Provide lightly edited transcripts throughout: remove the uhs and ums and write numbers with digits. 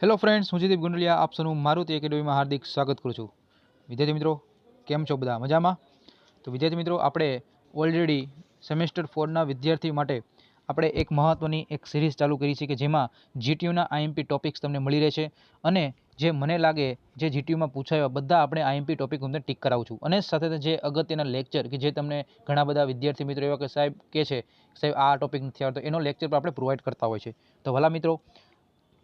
Hello friends, હું જયદીપ ગુંડલિયા આપ સૌનું મારુતિ એકેડમીમાં હાર્દિક સ્વાગત કરું છું। વિદ્યાર્થી મિત્રો, કેમ છો બધા? મજામાં? તો વિદ્યાર્થી મિત્રો, આપણે ઓલરેડી સેમેસ્ટર 4ના વિદ્યાર્થી માટે આપણે એક મહત્ત્વની એક સિરીઝ ચાલુ કરી છે કે જેમાં જીટીયુના આઈએમપી ટોપિક્સ તમને મળી રહે છે અને જે મને લાગે જે જીટીયુમાં પૂછાયા બધા આપણે આઈએમપી ટોપિક તમને ટીક કરાવું છું અને સાથે જે અગત્યના લેક્ચર કે જે તમને ઘણા બધા વિદ્યાર્થી મિત્રો એવા કે સાહેબ કહે છે સાહેબ આ ટોપિક નથી આવતો, એનો લેક્ચર પણ આપણે પ્રોવાઈડ કરતા હોય છે। તો ભલા મિત્રો,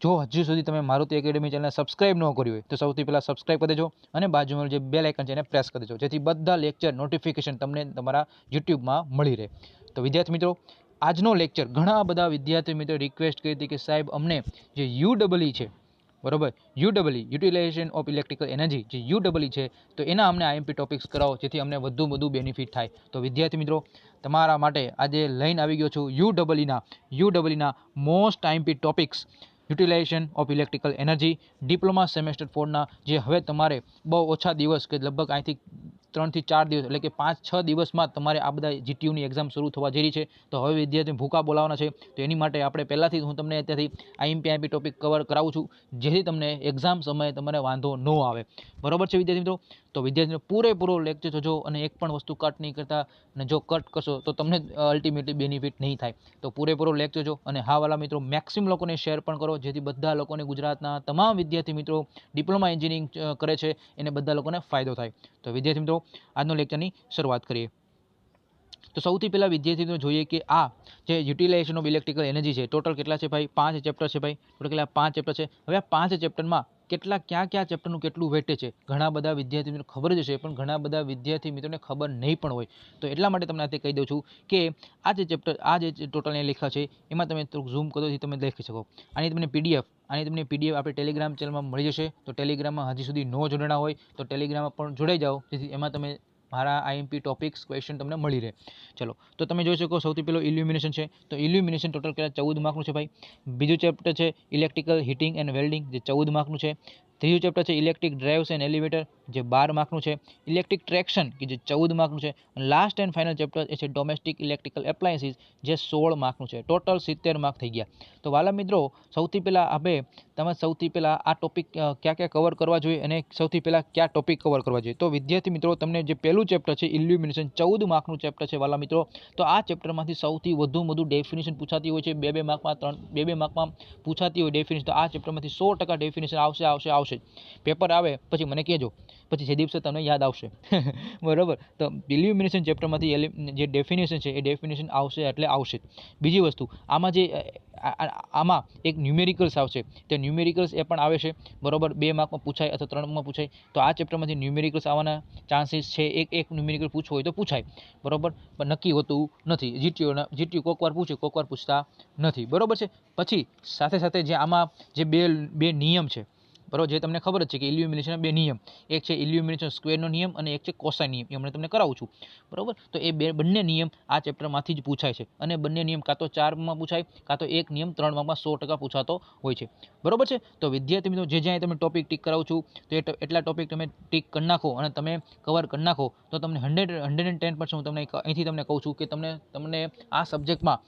જો હજુ સુધી તમે મારુતિ એકેડમી ચેનલને સબસ્ક્રાઇબ ન કર્યું હોય તો સૌથી પહેલાં સબસ્ક્રાઇબ કરી દેજો અને બાજુમાં જે બેલ આઇકન છે એને પ્રેસ કરી દેજો, જેથી બધા લેક્ચર નોટિફિકેશન તમને તમારા યુટ્યુબમાં મળી રહે। તો વિદ્યાર્થી મિત્રો, આજનો લેક્ચર ઘણા બધા વિદ્યાર્થી મિત્રો રિક્વેસ્ટ કરી હતી કે સાહેબ અમને જે યુડબલઈ છે, બરોબર, યુડબલઈ યુટિલાઇઝેશન ઓફ ઇલેક્ટ્રિકલ એનર્જી, જે યુડબલઈ છે તો એના અમને આઈએમપી ટોપિક્સ કરાવો જેથી અમને વધુ બેનિફિટ થાય। તો વિદ્યાર્થી મિત્રો, તમારા માટે આજે લઈને આવી ગયો છું યુડબલઈના most IMP topics, utilization of electrical energy diploma semester 4ના, જે હવે તમારે બહુ ઓછા દિવસ કે લગભગ અહીંથી 3 થી 4 દિવસ એટલે કે 5-6 દિવસમાં તમારે આ બધા જીટીયુની એક્ઝામ શરૂ થવા જઈ રહી છે। તો હવે વિદ્યાર્થી ભૂકા બોલાવવાના છે, તો એની માટે આપણે પહેલાંથી હું તમને અત્યારથી આઈએમપી ટોપિક કવર કરાવું છું જેથી તમને એક્ઝામ સમયે તમારે વાંધો ન આવે, બરોબર છે વિદ્યાર્થી મિત્રો? તો વિદ્યાર્થી મિત્રો, પૂરેપૂરો લેક્ચર જોજો અને એક પણ વસ્તુ કટ નહીં કરતા, અને જો કટ કરશો તો તમને અલ્ટિમેટલી બેનિફિટ નહીં થાય। તો પૂરેપૂરો લેક્ચર જો અને હા વાલા મિત્રો, મેક્સિમમ લોકોને શેર પણ કરો જેથી બધા લોકોને, ગુજરાતના તમામ વિદ્યાર્થી મિત્રો ડિપ્લોમા એન્જિનિયરિંગ કરે છે એને બધા લોકોને ફાયદો થાય। તો વિદ્યાર્થી મિત્રો, આજનો લેક્ચરની શરૂઆત કરીએ। તો સૌથી પહેલાં વિદ્યાર્થી મિત્રો જોઈએ કે આ જે યુટિલાઇઝેશન ઓફ ઇલેક્ટ્રિકલ એનર્જી છે, ટોટલ કેટલા છે ભાઈ? 5 ચેપ્ટર છે ભાઈ, ટોટલ કેટલા? 5 ચેપ્ટર છે। હવે આ 5 ચેપ્ટરમાં કયા ચેપ્ટરનું કેટલું વેટેજ છે ઘણા બધા વિદ્યાર્થી મિત્રો ખબર જ હશે, પણ ઘણા બધા વિદ્યાર્થી મિત્રોને ખબર નહીં પણ હોય, તો એટલા માટે તમને આજે કહી દઉં છું કે આ જે ચેપ્ટર, આ જે ટોટલ અહીંયા લખ્યા છે એમાં તમે ઝૂમ કરો તો તમે લખી શકો। આની તમને પીડીએફ આપણે ટેલિગ્રામ ચેનલમાં મળી જશે। તો ટેલિગ્રામમાં હજી સુધી ન જોડાણા હોય તો ટેલિગ્રામમાં પણ જોડાઈ જાઓ, જેથી એમાં તમે મારા આઈએમપી ટોપિક્સ ક્વેશ્ચન તમને મળી રહે। ચલો, તો તમે જોઈ શકો સૌથી પહેલો ઇલ્યુમિનેશન છે, તો ઇલ્યુમિનેશન ટોટલ કેટલા? 14 માર્કનું છે ભાઈ। બીજું ચેપ્ટર છે ઇલેક્ટ્રિકલ હીટિંગ એન્ડ વેલ્ડિંગ, જે 14 માર્કનું છે। ત્રીજું ચેપ્ટર છે ઇલેક્ટ્રિક ડ્રાઇવ્સ એન્ડ એલિવેટર, જે 12 માર્કનું છે। ઇલેક્ટ્રિક ટ્રેક્શન, કે જે 14 માર્કનું છે। અને લાસ્ટ એન્ડ ફાઇનલ ચેપ્ટર એ છે ડોમેસ્ટિક ઇલેક્ટ્રિકલ એપ્લાયન્સીસ, જે 16 માર્કનું છે। ટોટલ 70 માર્ક થઈ ગયા। તો વાલા મિત્રો, સૌથી પહેલાં આ ટોપિક ક્યાં કવર કરવા જોઈએ અને સૌથી પહેલાં કયા ટોપિક કવર કરવા જોઈએ? તો વિદ્યાર્થી મિત્રો, તમને જે પહેલું ચેપ્ટર છે ઇલ્યુમિનેશન, 14 માર્કનું ચેપ્ટર છે વાલા મિત્રો, તો આ ચેપ્ટરમાંથી સૌથી વધુ ડેફિનેશન પૂછાતી હોય છે, 2 માર્કમાં પૂછાતી હોય ડેફિનેશન, તો આ ચેપ્ટરમાંથી 100% ડેફિનેશન આવશે। પેપર આવે પછી મને કહેજો, પછી જે દિવસે તમને યાદ આવશે બરોબર? તો ઇલ્યુમિનેશન ચેપ્ટરમાંથી જે ડેફિનેશન છે એ ડેફિનેશન આવશે એટલે આવશે જ। બીજી વસ્તુ, આમાં એક ન્યુમેરિકલ્સ આવશે, તે ન્યુમેરિકલ્સ એ પણ આવે છે, બરોબર? 2 માર્કમાં પૂછાય અથવા 3 માર્કમાં પૂછાય, તો આ ચેપ્ટરમાંથી ન્યુમેરિકલ્સ આવવાના ચાન્સીસ છે। એક ન્યુમેરિકલ પૂછવું હોય તો પૂછાય, બરોબર, પણ નક્કી હોતું નથી। જીટીયુ કોઈક વાર પૂછે, કોઈક વાર પૂછતા નથી, બરોબર છે? પછી સાથે જે આમાં જે બે નિયમ છે, બરોબર, જે તમને ખબર જ છે કે ઇલ્યુમિનેશનના 2 નિયમ, એક છે ઇલ્યુમિનેશન સ્ક્વેરનો નિયમ અને એક છે કોસાઇન નિયમ, એ હમણાં તમને કરાવું છું, બરોબર? તો એ બંને નિયમ આ ચેપ્ટરમાંથી જ પૂછાય છે અને બંને નિયમ કાં તો 4 માર્કમાં પૂછાય, કાં તો એક નિયમ 3 માર્કમાં 100% પૂછાતો હોય છે, બરોબર છે? તો વિદ્યાર્થી મિત્રો, જ્યાં તમે ટોપિક ટીક કરાવું છું તો એટલા ટોપિક તમે ટીક કરી નાખો અને તમે કવર કરી નાખો તો તમને 110% હું તમને અહીંથી તમને કહું છું કે તમને આ સબ્જેક્ટમાં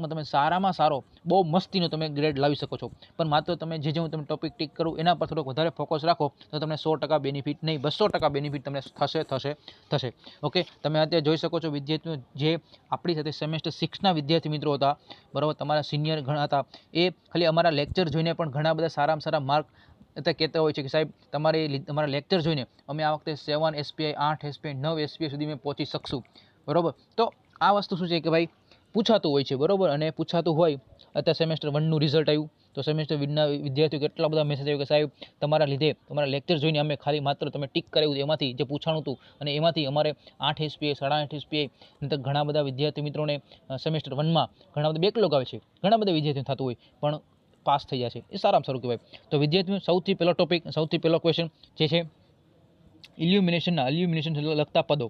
તમે સારામાં સારો, બહુ મસ્તીનો તમે ગ્રેડ લાવી શકો છો। પણ માત્ર તમે જે હું તમને ટોપિક ટીક કરું એના પર થોડોક વધારે ફોકસ રાખો તો તમને 100% બેનિફિટ નહીં, 200% બેનિફિટ તમને થશે। ઓકે, તમે અત્યારે જોઈ શકો છો વિદ્યાર્થીઓ જે આપણી સાથે સેમેસ્ટર 6ના વિદ્યાર્થી મિત્રો હતા, બરાબર, તમારા સિનિયર ઘણા હતા, એ ખાલી અમારા લેક્ચર જોઈને પણ ઘણા બધા સારામાં સારા માર્ક અત્યારે કહેતા હોય છે કે સાહેબ તમારા લેક્ચર જોઈને અમે આ વખતે 7 SPI, 8 SPI, 9 SPI સુધી અમે પહોંચી શકશું, બરોબર? તો આ વસ્તુ શું છે કે ભાઈ પૂછાતું હોય છે, બરોબર? અને પૂછાતું હોય, અત્યારે સેમેસ્ટર 1નું રિઝલ્ટ આવ્યું તો સેમેસ્ટર 1ના વિદ્યાર્થીઓ કેટલા બધા મેસેજ આવ્યો કે સાહેબ તમારા લીધે, તમારા લેક્ચર જોઈને અમે ખાલી માત્ર તમે ટીક કરાવ્યું એમાંથી જે પૂછાણું હતું અને એમાંથી અમારે 8 SPI, 8.5 SPI, નહીંતર ઘણા બધા વિદ્યાર્થી મિત્રોને સેમેસ્ટર 1માં ઘણા બધા બેકલોગ આવે છે, ઘણા બધા વિદ્યાર્થીઓ થતું હોય પણ પાસ થઈ જાય છે, એ સારામાં સારું કહેવાય। તો વિદ્યાર્થીઓ, સૌથી પહેલો ટોપિક, સૌથી પહેલો ક્વેશ્ચન જે છે ઇલ્યુમિનેશન લગતા પદો।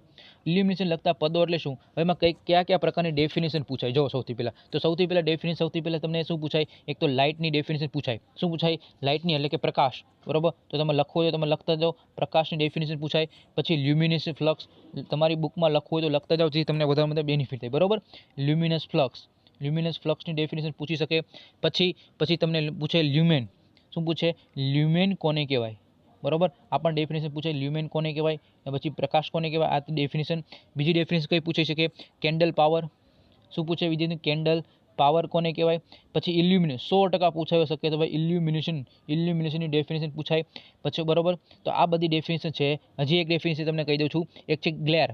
ઇલ્યુમિનેશન લગતા પદો એટલે શું? હવે એમાં કયા પ્રકારની ડેફિનેશન પૂછાય? જો સૌથી પહેલાં તમને શું પૂછાય? એક તો લાઇટની ડેફિનેશન પૂછાય। શું પૂછાય? લાઇટની એટલે કે પ્રકાશ, બરોબર? તો તમે લખવું હોય તો તમે લખતા જાઓ, પ્રકાશની ડેફિનેશન પૂછાય। પછી લ્યુમિનસ ફ્લક્સ, તમારી બુકમાં લખવું હોય તો લખતા જાઓ જેથી તમને વધારે બેનિફિટ થાય, બરોબર? લ્યુમિનસ ફ્લક્સની ડેફિનેશન પૂછી શકે। પછી તમને પૂછે લ્યુમેન, શું પૂછે? લ્યુમેન કોને કહેવાય? બરોબર, આ પણ ડેફિનેશન પૂછાય, લ્યુમેન કોને કહેવાય, પછી પ્રકાશ કોને કહેવાય, આ ડેફિનેશન. બીજી ડેફિનેશન કઈ પૂછાઈ શકે? Candle power. શું પૂછે વિદ્યાર્થી? કેન્ડલ પાવર કોને કહેવાય? પછી ઇલ્યુમિનેશન 100% પૂછાઈ શકે તો ભાઈ ઇલ્યુમિનેશનની ડેફિનેશન પૂછાય પછી. બરોબર, તો આ બધી ડેફિનેશન છે. હજી એક ડેફિનેશન તમને કહી દઉં છું, એક છે ગ્લેર.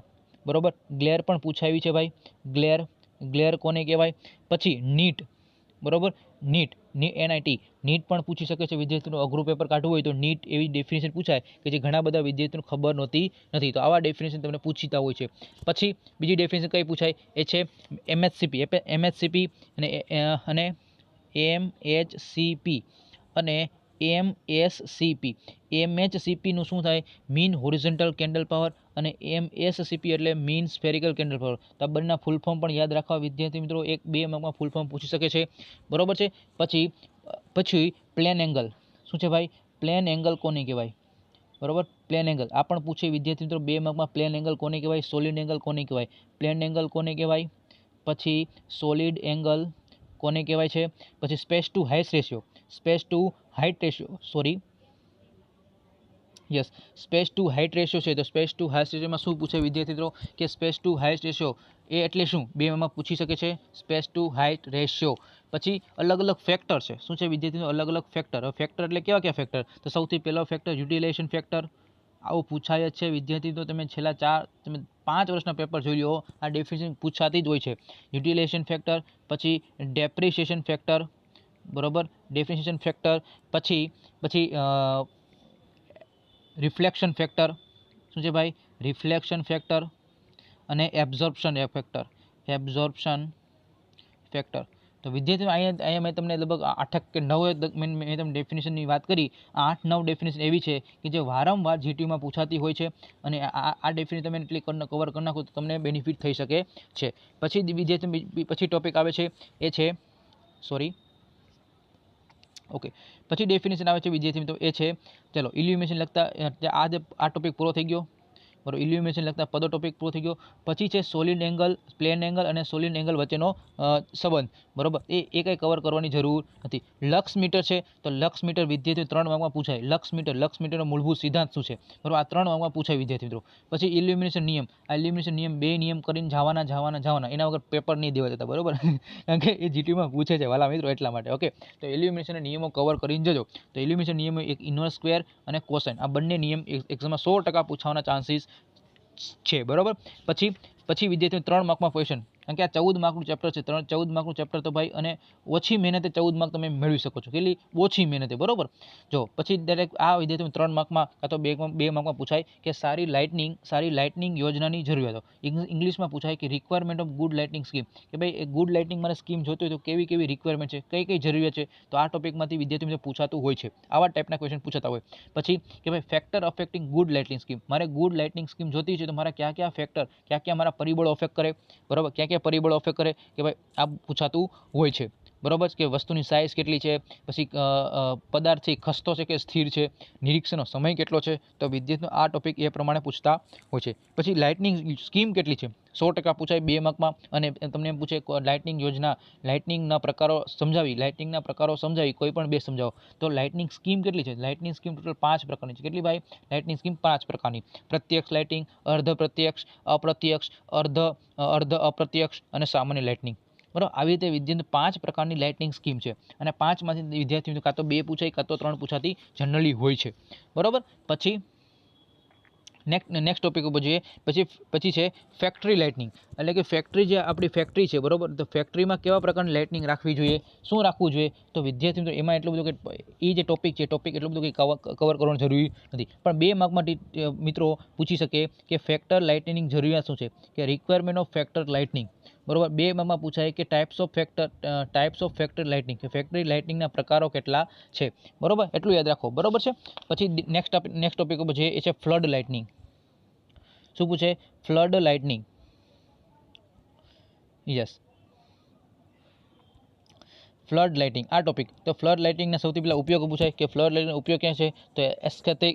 બરોબર, ગ્લેર પણ પૂછાવી છે ભાઈ. ગ્લેર કોને કહેવાય? પછી નીટ. બરોબર, નીટ નીટ પણ પૂછી શકે છે વિદ્યાર્થીનું. અઘરું પેપર કાઢવું હોય તો નીટ એવી ડેફિનેશન પૂછાય કે જે ઘણા બધા વિદ્યાર્થીઓને ખબર નહોતી નથી, તો આવા ડેફિનેશન તમને પૂછતા હોય છે. પછી બીજી ડેફિનેશન કઈ પૂછાય? એ છે એમએચસીપી અને એમએચસીપી અને એમએસસીપી. એમએચસીપીનું શું થાય? મીન હોરિઝોન્ટલ કેન્ડલ પાવર, અને એમએસસીપી એટલે મીન સ્ફેરિકલ કેન્ડલ પાવર. તો આ બંનેના ફૂલ ફોર્મ પણ યાદ રાખવા વિદ્યાર્થી મિત્રો. 1-2 માર્કમાં ફૂલ ફોર્મ પૂછી શકે છે. બરોબર છે. પછી પ્લેન એંગલ. શું છે ભાઈ? પ્લેન એંગલ કોને કહેવાય? બરોબર, પ્લેન એંગલ આ પણ પૂછે વિદ્યાર્થી મિત્રો 2 માર્કમાં. પ્લેન એંગલ કોને કહેવાય? સોલિડ એંગલ કોને કહેવાય? પ્લેન એંગલ કોને કહેવાય? પછી સોલિડ એંગલ કોને કહેવાય છે? પછી space to height ratio. Space to height ratio છે. તો સ્પેસ ટુ હાઇટ રેશિયોમાં શું પૂછે વિદ્યાર્થી મિત્રો? કે સ્પેસ ટુ હાઇટ રેશિયો એ એટલે શું? 2 માર્કમાં પૂછી શકે છે સ્પેસ ટુ હાઇટ રેશિયો. પછી અલગ અલગ ફેક્ટર છે. શું છે વિદ્યાર્થી મિત્રો? અલગ અલગ ફેક્ટર. ફેક્ટર એટલે કેવા ફેક્ટર? તો સૌથી પહેલો ફેક્ટર યુટિલાઇઝેશન ફેક્ટર. આવું પૂછાય જ છે વિદ્યાર્થી. તો તમે છેલ્લા 5 વર્ષના પેપર જોઈ લો, આ ડેફિનેશન પૂછાતી જ હોય છે. યુટિલાઇઝેશન ફેક્ટર, પછી ડેપ્રિસિએશન ફેક્ટર. બરોબર, ડેપ્રિસિએશન ફેક્ટર. પછી રિફ્લેક્શન ફેક્ટર. શું છે ભાઈ? રિફ્લેક્શન ફેક્ટર અને એબ્ઝોર્પ્શન ફેક્ટર. તો વિદ્યાર્થીઓ અહીંયા મેં તમને લગભગ 8 કે 9 મેં તમને ડેફિનેશનની વાત કરી. આ 8-9 ડેફિનેશન એવી છે કે જે વારંવાર જીટીયુમાં પૂછાતી હોય છે, અને આ ડેફિનેશન તમે એટલી કવર કરી નાખો તો તમને બેનિફિટ થઈ શકે છે. પછી વિદ્યાર્થી પછી ટોપિક આવે છે એ છે પછી ડેફિનેશન આવે છે વિદ્યાર્થી મિત્રો એ છે, ચલો ઇલ્યુમિનેશન લગતા આ ટોપિક પૂરો થઈ ગયો. બરોબર, ઇલ્યુમિનેશન લગતા પદો ટોપિક પૂરો થઈ ગયો. પછી છે સોલિડ એંગલ, પ્લેન એંગલ અને સોલિડ એંગલ વચ્ચેનો સંબંધ. બરોબર, એ કંઈ કવર કરવાની જરૂર નથી. લક્ષ મીટર છે, તો લક્ષ મીટર વિદ્યાર્થીઓ 3 માર્કમાં પૂછાય. લક્ષ મીટરનો મૂળભૂત સિદ્ધાંત શું છે? બરોબર, આ 3 માર્કમાં પૂછાય વિદ્યાર્થી મિત્રો. પછી ઇલ્યુમિનેશન નિયમ. આ ઇલ્યુમિનેશન નિયમ 2 નિયમ કરીને જવાના એના વગર પેપર નહીં દેવા જતા. બરોબર, કારણ કે એ જીટીયુમાં પૂછે છે વાલા મિત્રો, એટલા માટે. ઓકે, તો ઇલ્યુમિનેશન નિયમો કવર કરીને જજો. તો ઇલ્યુમિનેશન નિયમો એક ઇન્વર્સ સ્ક્વેર અને કોસાઇન, આ બંને નિયમ એક્ઝામમાં 100% પૂછવાના ચાન્સીસ છે. બરોબર, પછી વિદ્યાર્થીઓ 3 માર્કમાં ક્વેશ્ચન, કારણ કે આ 14 માર્કનું ચેપ્ટર છે. 14 માર્કનું ચેપ્ટર તો ભાઈ, અને ઓછી મહેનતે 14 માર્ક તમે મેળવી શકો છો. કેટલી ઓછી મહેનતે? બરોબર, જો પછી ડાયરેક્ટ આ વિદ્યાર્થીઓ 3 માર્કમાં કાં તો 2 માર્કમાં પૂછાય કે સારી લાઇટનિંગ યોજનાની જરૂરિયાતો. ઇંગ્લિશમાં પૂછાય કે requirement of good lightning scheme, કે ભાઈ એ ગુડ લાઇટનિંગ મારે સ્કીમ જોતી હોય તો કેવી રિક્વાયરમેન્ટ છે, કઈ જરૂરિયાત છે. તો આ ટોપિકમાંથી વિદ્યાર્થીઓ પૂછાતું હોય છે. આવા ટાઈપના ક્વેશ્ચન પૂછાતા હોય. પછી કે ભાઈ factor affecting good lightning scheme, મારે ગુડ લાઇટનિંગ સ્કીમ જોતી છે તો મારા કયા ફેક્ટર, કયા મારા પરિબળો અફેક્ટ કરે. બરોબર, કયા પરિબળો અફેક્ટ કરે, કે ભાઈ આ પૂછાતું હોય છે. બરોબર, કે વસ્તુની સાઇઝ કેટલી છે, પછી પદાર્થ છે ખસતો છે કે સ્થિર છે, નિરીક્ષણનો સમય કેટલો છે. તો વિદ્યાર્થીઓ આ ટોપિક એ પ્રમાણે પૂછતા હોય છે. પછી લાઇટનિંગ સ્કીમ કેટલી છે, 100% પૂછાય 2 માર્કમાં. અને તમને એમ પૂછે લાઇટનિંગ યોજના, લાઇટનિંગના પ્રકારો સમજાવી, કોઈ પણ 2 સમજાવો. તો લાઇટનિંગ સ્કીમ કેટલી છે? લાઇટનિંગ સ્કીમ ટોટલ 5 પ્રકારની છે. કેટલી ભાઈ? લાઇટનિંગ સ્કીમ 5 પ્રકારની. પ્રત્યક્ષ લાઇટિંગ, અર્ધ પ્રત્યક્ષ, અપ્રત્યક્ષ, અર્ધ અપ્રત્યક્ષ અને સામાન્ય લાઇટનિંગ. બરાબર, આવી રીતે વિદ્યાર્થી 5 પ્રકારની લાઇટનિંગ સ્કીમ છે, અને 5માંથી વિદ્યાર્થીઓ કાં તો 2 પૂછાય કાં તો 3 પૂછાતી જનરલી હોય છે. બરાબર, પછી નેક્સ્ટ ટોપિક ઉપર જોઈએ. પછી છે ફેક્ટરી લાઇટનિંગ, એટલે કે ફેક્ટરી, જે આપણી ફેક્ટરી છે. બરોબર, તો ફેક્ટરીમાં કેવા પ્રકારની લાઇટનિંગ રાખવી જોઈએ, શું રાખવું જોઈએ. તો વિદ્યાર્થી મિત્રો એમાં એટલું બધું કે એ જે ટોપિક એટલું બધું કંઈ કવર કરવાનું જરૂરી નથી. પણ 2 માર્કમાં મિત્રો પૂછી શકે કે ફેક્ટર લાઇટનિંગ જરૂરિયાત શું છે, કે રિક્વાયરમેન્ટ ઓફ ફેક્ટર લાઇટનિંગ. બરોબર, 2 માર્કમાં પૂછાય કે ટાઈપ્સ ઓફ ફેક્ટરી લાઇટનિંગ, કે ફેક્ટરી લાઇટનિંગના પ્રકારો કેટલા છે. બરોબર, એટલું યાદ રાખો. બરોબર છે. પછી નેક્સ્ટ ટોપિક ઉપર છે એ છે ફ્લડ લાઇટનિંગ. શું પૂછે? Flood lightning. Yes, flood lighting આ ટોપિક. તો ફ્લડ લાઇટિંગના સૌથી પહેલાં ઉપયોગ પૂછાય કે ફ્લડ લાઇટિંગનો ઉપયોગ ક્યાં છે? તો એસ્થેટિક,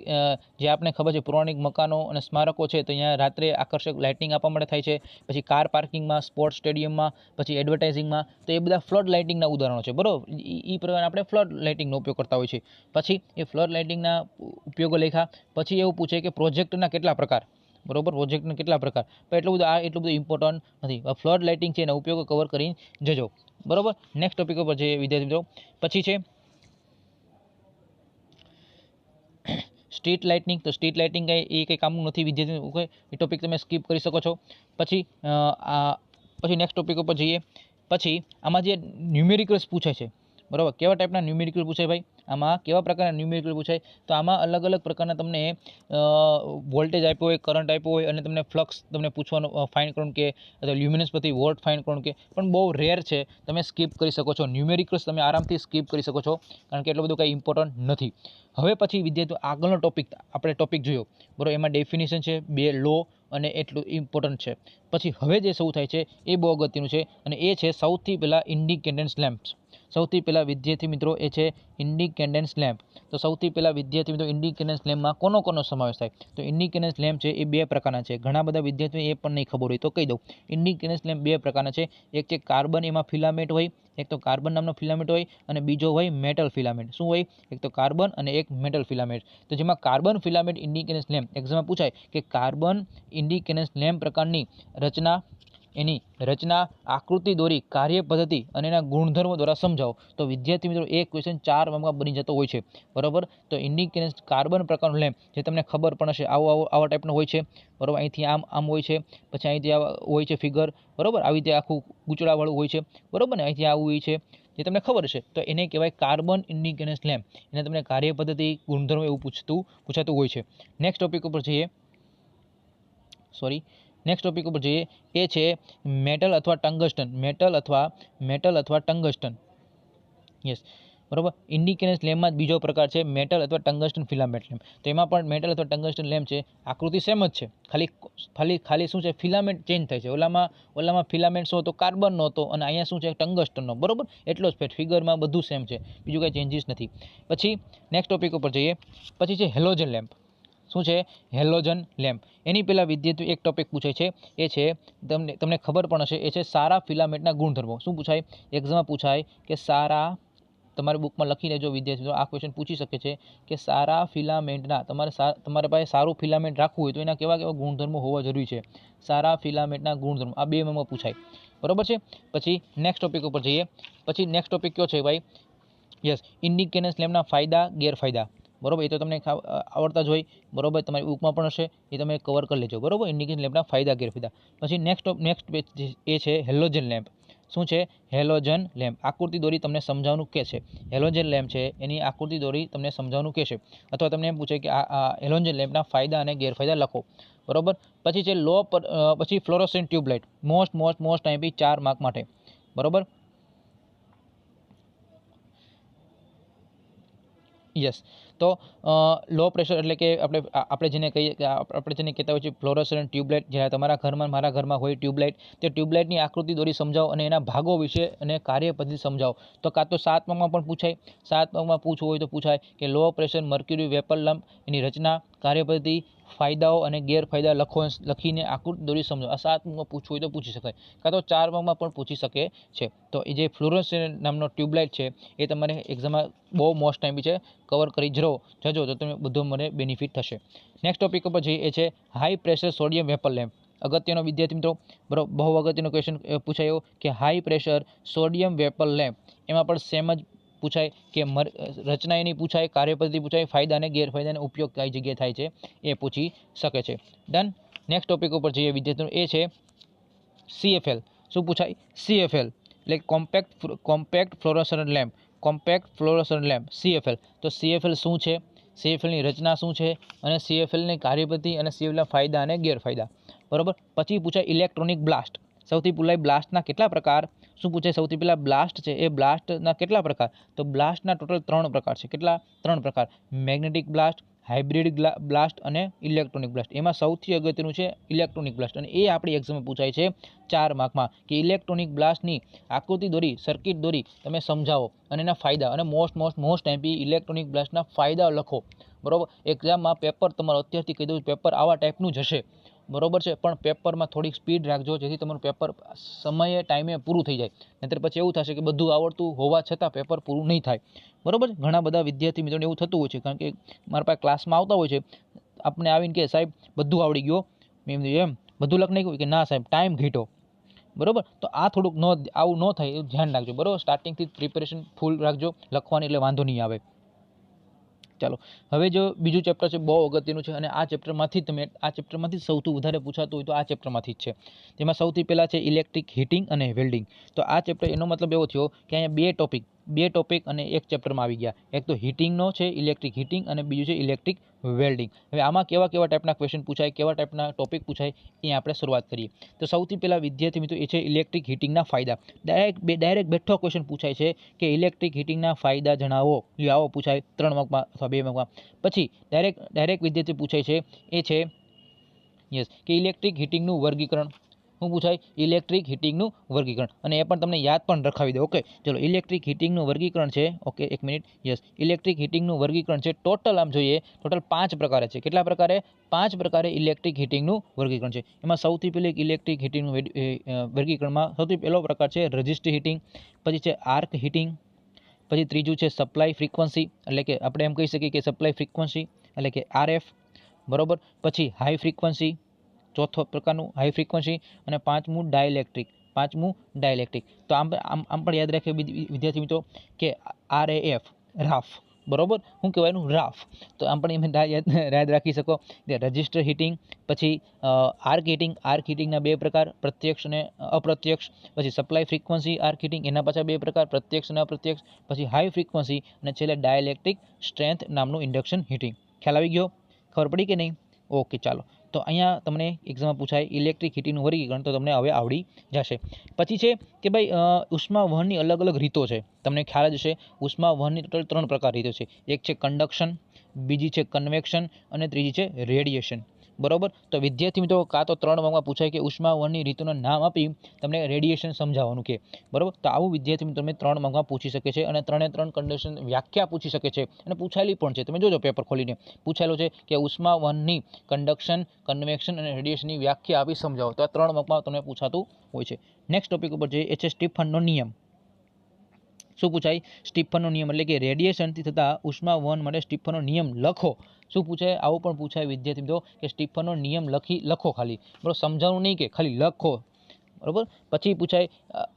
જે આપણે ખબર છે પૌરાણિક મકાનો અને સ્મારકો છે તો અહીંયા રાત્રે આકર્ષક લાઇટિંગ આપવા માટે થાય છે. પછી કાર પાર્કિંગમાં, સ્પોર્ટ્સ સ્ટેડિયમમાં, પછી એડવર્ટાઇઝિંગમાં, તો એ બધા ફ્લડ લાઇટિંગના ઉદાહરણો છે. બરાબર, એ પ્રમાણે આપણે ફ્લડ લાઇટિંગનો ઉપયોગ કરતા હોય છે. પછી એ ફ્લડ લાઇટિંગના ઉપયોગો લખ્યા. પછી એવું પૂછે કે પ્રોજેક્ટના કેટલા પ્રકાર? બરોબર, પ્રોજેક્ટના કેટલા પ્રકાર? પણ એટલું બધું ઇમ્પોર્ટન્ટ નથી. ફ્લડ લાઇટિંગ છે એના ઉપયોગો કવર કરીને જજો. બરોબર, નેક્સ્ટ ટોપિક ઉપર જઈએ વિદ્યાર્થી મિત્રો. પછી છે સ્ટ્રીટ લાઇટિંગ. તો સ્ટ્રીટ લાઇટિંગ કંઈ કામનું નથી વિદ્યાર્થી. ઓકે, એ ટોપિક તમે સ્કીપ કરી શકો છો. પછી નેક્સ્ટ ટોપિક ઉપર જઈએ. પછી આમાં જે ન્યુમેરિકલ્સ પૂછાય છે, બરાબર, કેવા ટાઈપના ન્યુમેરિકલ પૂછાય ભાઈ? આમાં કેવા પ્રકારના ન્યુમેરિકલ પૂછાય? તો આમાં અલગ અલગ પ્રકારના તમને વોલ્ટેજ આપ્યો હોય, કરંટ આપ્યો હોય અને તમને ફ્લક્સ તમને પૂછવાનું ફાઇન્ડ કરવાનું કે અથવા લ્યુમિનસ પ્રતિ વોટ ફાઇન્ડ કરવાનું કે, પણ બહુ રેર છે, તમે સ્કીપ કરી શકો છો. ન્યુમેરિકલ્સ તમે આરામથી સ્કીપ કરી શકો છો કારણ કે એટલું બધું કંઈ ઇમ્પોર્ટન્ટ નથી. હવે પછી વિદ્યાર્થીઓ આગળનો ટોપિક જોયો, બરાબર, એમાં ડેફિનેશન છે, 2 લો અને એટલું ઇમ્પોર્ટન્ટ છે. પછી હવે જે સૌ થાય છે એ બહુ અગત્યનું છે અને એ છે સૌથી પહેલાં ઇન્ડિકેન્ડન્સ લેમ્પ્સ. સૌથી પહેલાં વિદ્યાર્થી મિત્રો એ છે ઇન્ડિકેન્ડન્સ લેમ્પ. તો સૌથી પહેલાં વિદ્યાર્થી મિત્રો ઇન્ડિકેન્ડન્સ લેમ્પમાં કોનો સમાવેશ થાય? તો ઇન્ડિકેન્ડન્સ લેમ્પ છે એ 2 પ્રકારના છે. ઘણા બધા વિદ્યાર્થીઓ એ પણ નહીં ખબર હોય તો કહી દઉં. ઇન્ડિકેન્ડન્સ લેમ્પ 2 પ્રકારના છે. એક છે કાર્બન, એમાં ફિલામેન્ટ હોય, એક તો કાર્બન નામનો ફિલામેન્ટ હોય, અને બીજો હોય મેટલ ફિલામેન્ટ. શું હોય? એક તો કાર્બન અને એક મેટલ ફિલામેન્ટ. તો જેમાં કાર્બન ફિલામેન્ટ ઇન્ડિકેન્ડન્સ લેમ્પ એક્ઝામમાં પૂછાય કે કાર્બન ઇન્ડિકેન્ડન્સ લેમ્પ પ્રકારની રચના, એની રચના, આકૃતિ દોરી, કાર્ય પદ્ધતિ અને એના ગુણધર્મો દ્વારા સમજાવો. તો વિદ્યાર્થી મિત્રો એક ક્વેશ્ચન 4 માર્કમાં બની જતો હોય છે. બરાબર, તો ઇન્ડિકેન્ડન્સ કાર્બન પ્રકારનું લેમ્પ જે તમને ખબર પણ હશે, આવા ટાઈપનો હોય છે. બરાબર, અહીંથી આમ હોય છે, પછી અહીંથી હોય છે ફિગર, બરાબર, આવી રીતે આખું ગૂંચળાવાળું હોય છે, બરાબર ને, અહીંથી આવું હોય છે, જે તમને ખબર છે. તો એને કહેવાય કાર્બન ઇન્ડિકેન્ડન્સ લેમ્પ. એને તમને કાર્ય પદ્ધતિ, ગુણધર્મો એવું પૂછાતું હોય છે. નેક્સ્ટ ટોપિક ઉપર જઈએ. નેક્સ્ટ ટોપિક ઉપર જઈએ. એ છે મેટલ અથવા ટંગસ્ટન. મેટલ અથવા ટંગસ્ટન. યસ, બરાબર. ઇન્ડિકેન્ડન્સ લેમ્પમાં બીજો પ્રકાર છે મેટલ અથવા ટંગસ્ટન ફિલામેન્ટ લેમ્પ. તો એમાં પણ મેટલ અથવા ટંગસ્ટન લેમ્પ છે, આકૃતિ સેમ જ છે, ખાલી શું છે, ફિલામેન્ટ ચેન્જ થાય છે. ઓલામાં ફિલામેન્ટ શું હતો? કાર્બનનો હતો, અને અહીંયા શું છે? ટંગસ્ટનનો. બરાબર, એટલો જ ફેર, ફિગરમાં બધું સેમ છે, બીજું કંઈ ચેન્જીસ નથી. પછી નેક્સ્ટ ટોપિક ઉપર જઈએ. પછી છે હેલોજન લેમ્પ. શું છે? Halogen lamp. એની પહેલાં વિદ્યાર્થીઓ એક ટોપિક પૂછાય છે, એ છે તમને ખબર પણ હશે, એ છે સારા ફિલામેન્ટના ગુણધર્મો. શું પૂછાય? એક્ઝામમાં પૂછાય કે સારા, તમારી બુકમાં લખી લેજો વિદ્યાર્થી મિત્રો, આ ક્વેશ્ચન પૂછી શકે છે કે સારા ફિલામેન્ટના, તમારે પાસે સારું ફિલામેન્ટ રાખવું હોય તો એના કેવા ગુણધર્મો હોવા જરૂરી છે? સારા ફિલામેન્ટના ગુણધર્મો આ 2 માં પૂછાય. બરાબર છે. પછી નેક્સ્ટ ટોપિક ઉપર જઈએ. પછી નેક્સ્ટ ટોપિક કયો છે ભાઈ? યસ, ઇન્ડિકેન્ડન્સ લેમ્પના ફાયદા ગેરફાયદા. બરાબર, એ તો તમને આવડતા જ હોય. બરાબર, તમારી બુકમાં પણ હશે, એ તમે કવર કરી લેજો. બરાબર, ઇન્ડિકેન્ડન્સ લેમ્પના ફાયદા ગેરફાયદા. પછી નેક્સ્ટ એ છે હેલોજન લેમ્પ. શું છે? Halogen lamp. આકૃતિ દોરી તમને સમજાવવાનું કે છે. હેલોજન લેમ્પ છે એની આકૃતિ દોરી તમને સમજાવવાનું કે છે, અથવા તમને એમ પૂછે કે આ હેલોજન લેમ્પના ફાયદા અને ગેરફાયદા લખો. બરાબર. પછી છે પછી ફ્લોરોસેન્ટ ટ્યુબલાઇટ. મોસ્ટ ટાઈમ 4 માર્ક માટે. બરાબર, યસ. તો લો પ્રેશર એટલે કે આપણે જેને કહીએ કે આપણે જેને કહેતા હોય છે ફ્લોરોસેન્ટ ટ્યુબલાઇટ. જ્યારે તમારા ઘરમાં, મારા ઘરમાં હોય ટ્યુબલાઇટ, તે ટ્યુબલાઇટની આકૃતિ દોરી સમજાવો અને એના ભાગો વિશે અને કાર્ય પદ્ધતિ સમજાવો. તો કાં તો 7 માર્કમાં પણ પૂછાય. 7 માર્કમાં પૂછવું હોય તો પૂછાય કે low pressure mercury vapour lamp, એની રચના, કાર્ય પદ્ધતિ, ફાયદાઓ અને ગેરફાયદા લખીને આકૃતિ દોરી સમજો. આ 7 માર્કમાં પૂછવું હોય તો પૂછી શકાય, કાં તો 4 માર્કમાં પણ પૂછી શકે છે. તો એ જે ફ્લોરોસેન્ટ નામનો ટ્યુબલાઇટ છે એ તમારે એક્ઝામમાં બહુ મોસ્ટ ટાઈમ છે, કવર કરી જજો તો તમને બધું મને બેનિફિટ થશે. નેક્સ્ટ ટોપિક ઉપર જઈએ. એ છે high pressure sodium vapour lamp. અગત્યનો વિદ્યાર્થી મિત્રો, બરાબર, બહુ અગત્યનો ક્વેશ્ચન પૂછાયો કે high pressure sodium vapour lamp. એમાં પણ સેમ જ પૂછાય કે રચના એની પૂછાય, કાર્યપદ્ધતિ પૂછાય, ફાયદા અને ગેરફાયદાનો ઉપયોગ કઈ જગ્યાએ થાય છે એ પૂછી શકે છે. ડન. નેક્સ્ટ ટોપિક ઉપર જઈએ વિદ્યાર્થીઓ. એ છે CFL. શું પૂછાય? CFL એટલે compact fluorescent lamp. Compact fluorescent lamp, CFL. તો CFL શું છે? CFLની રચના શું છે? અને CFLની કાર્યપદ્ધતિ અને CFLના ફાયદા અને ગેરફાયદા. બરાબર. પછી પૂછાય ઇલેક્ટ્રોનિક બ્લાસ્ટ. સૌથી પહેલાં બ્લાસ્ટના કેટલા પ્રકાર? શું પૂછાય? સૌથી પહેલાં બ્લાસ્ટ છે એ બ્લાસ્ટના કેટલા પ્રકાર? તો બ્લાસ્ટના ટોટલ 3 પ્રકાર છે. કેટલા? 3 પ્રકાર. મેગ્નેટિક બ્લાસ્ટ, હાઇબ્રિડ બ્લાસ્ટ અને ઇલેક્ટ્રોનિક બ્લાસ્ટ. એમાં સૌથી અગત્યનું છે ઇલેક્ટ્રોનિક બ્લાસ્ટ, અને એ આપણી એક્ઝામમાં પૂછાય છે 4 માર્કમાં કે ઇલેક્ટ્રોનિક બ્લાસ્ટની આકૃતિ દોરી, સર્કિટ દોરી તમે સમજાવો અને એના ફાયદા, અને મોસ્ટ એમપી ઇલેક્ટ્રોનિક બ્લાસ્ટના ફાયદા લખો. બરોબર, એક્ઝામમાં પેપર તમારું અત્યારથી કહી દઉં, પેપર આવા ટાઈપનું જ હશે. બરોબર છે, પણ પેપરમાં થોડીક સ્પીડ રાખજો જેથી તમારું પેપર સમયે ટાઈમે પૂરું થઈ જાય. નહીંતર પછી એવું થશે કે બધું આવડતું હોવા છતાં પેપર પૂરું નહીં થાય. બરોબર, ઘણા બધા વિદ્યાર્થી મિત્રોને એવું થતું હોય છે, કારણ કે મારા પાસે ક્લાસમાં આવતા હોય છે, આપણે આવીને કે સાહેબ બધું આવડી ગયું, મેં એમ બધું લખ નાખ્યું કે ના સાહેબ ટાઈમ ઘટ્યો. બરોબર, તો આ થોડુંક આવું ન થાય એવું ધ્યાન રાખજો. બરોબર, સ્ટાર્ટિંગથી પ્રિપેરેશન ફૂલ રાખજો લખવાની, એટલે વાંધો નહીં આવે. ચાલો, હવે જો બીજું ચેપ્ટર છે, બહુ અગત્યનું છે, અને આ ચેપ્ટરમાંથી સૌથી વધારે પૂછાતું હોય તો આ ચેપ્ટરમાંથી જ છે. તેમાં સૌથી પહેલાં છે ઇલેક્ટ્રિક હીટિંગ અને વેલ્ડિંગ. તો આ ચેપ્ટર, એનો મતલબ એવો થયો કે અહીંયા બે ટોપિક અને એક ચેપ્ટરમાં આવી ગયા. એક તો હીટિંગનો છે, ઇલેક્ટ્રિક હીટિંગ, અને બીજું છે ઇલેક્ટ્રિક વેલ્ડિંગ. હવે આમાં કેવા ટાઈપના ક્વેશ્ચન પૂછાય, કેવા ટાઈપના ટોપિક પૂછાય, એ આપણે શરૂઆત કરીએ. તો સૌથી પહેલાં વિદ્યાર્થી મિત્રો એ છે ઇલેક્ટ્રિક હીટિંગના ફાયદા. ડાયરેક્ટ બેઠો ક્વેશ્ચન પૂછાય છે કે ઇલેક્ટ્રિક હીટિંગના ફાયદા જણાવો. આવો પૂછાય 3 માર્કમાં અથવા 2 માર્કમાં. પછી ડાયરેક્ટ વિદ્યાર્થી પૂછાય છે એ છે કે ઇલેક્ટ્રિક હીટિંગનું વર્ગીકરણ. શું પૂછાય? ઇલેક્ટ્રિક હીટિંગનું વર્ગીકરણ, અને એ પણ તમને યાદ પણ રખાવી દે. ઓકે, ચલો, ઇલેક્ટ્રિક હીટિંગનું વર્ગીકરણ છે. Okay, 1 minute. ઇલેક્ટ્રિક હીટિંગનું વર્ગીકરણ છે. ટોટલ આમ જોઈએ, ટોટલ 5 પ્રકારે છે. કેટલા પ્રકારે? 5 પ્રકારે ઇલેક્ટ્રિક હીટિંગનું વર્ગીકરણ છે. એમાં સૌથી પહેલી ઇલેક્ટ્રિક હીટિંગનું વર્ગીકરણમાં સૌથી પહેલો પ્રકાર છે રજિસ્ટર હીટિંગ. પછી છે આર્ક હીટિંગ. પછી ત્રીજું છે સપ્લાય ફ્રીક્વન્સી, એટલે કે આપણે એમ કહી શકીએ કે સપ્લાય ફ્રીક્વન્સી એટલે કે RF. બરોબર, પછી હાઈ ફ્રીક્વન્સી, ચોથો પ્રકારનું હાઈ ફ્રીક્વન્સી, અને પાંચમું ડાયલેક્ટ્રિક. તો આમ પણ યાદ રાખીએ વિદ્યાર્થી મિત્રો કે રાફ. બરોબર, શું કહેવાયનું? રાફ. તો આમ પણ એમ યાદ રાખી શકો. રજિસ્ટર હીટિંગ, પછી આર્ક હીટિંગના 2 પ્રકાર, પ્રત્યક્ષ અને અપ્રત્યક્ષ. પછી સપ્લાય ફ્રીક્વન્સી આર્ક હીટિંગ, એના પાછા 2 પ્રકાર, પ્રત્યક્ષ અને અપ્રત્યક્ષ. પછી હાઈ ફ્રીક્વન્સી, અને છેલ્લે ડાયલેક્ટ્રિક સ્ટ્રેન્થ નામનું ઇન્ડક્શન હીટિંગ. ખ્યાલ આવી ગયો? ખબર પડી કે નહીં? ઓકે, ચાલો. તો અહીંયા તમને એક્ઝામમાં પૂછાય ઇલેક્ટ્રિક હીટિંગનું વર્ગીકરણ, તો તમને હવે આવડી જશે. પછી છે કે ભાઈ ઉષ્મા વહનની અલગ અલગ રીતો છે. તમને ખ્યાલ જ હશે, ઉષ્મા વહનની ટોટલ 3 પ્રકાર રીતો છે. એક છે કન્ડક્શન, બીજી છે કન્વેક્શન, અને ત્રીજી છે રેડિયેશન. બરોબર, તો વિદ્યાર્થી મિત્રો કાં તો 3 માર્કમાં પૂછાય કે ઉષ્મા વહનની રીતોના નામ આપી તમને રેડિયેશન સમજાવવાનું કે. બરોબર, તો આવું વિદ્યાર્થી મિત્રો તમે 3 માર્કમાં પૂછી શકે છે, અને 3 કન્ડિશન વ્યાખ્યા પૂછી શકે છે, અને પૂછાયેલી પણ છે. તમે જોજો પેપર ખોલીને પૂછાયેલું છે કે ઉષ્મા વહનની કન્ડક્શન, કન્વેક્શન અને રેડિયેશનની વ્યાખ્યા આપી સમજાવો. તો આ 3 માર્કમાં તમને પૂછાતું હોય છે. નેક્સ્ટ ટોપિક ઉપર જઈએ, એ છે સ્ટીફનનો નિયમ. શું પૂછાય? સ્ટીફનનો નિયમ, એટલે કે રેડિયેશનથી થતા ઉષ્મા વહન માટે સ્ટીફનનો નિયમ લખો. શું પૂછાય? આવું પણ પૂછાય વિદ્યાર્થી મિત્રો કે સ્ટીફનનો નિયમ લખો ખાલી. બરોબર, સમજાવવાનું નહીં કે ખાલી લખો. બરોબર, પછી પૂછાય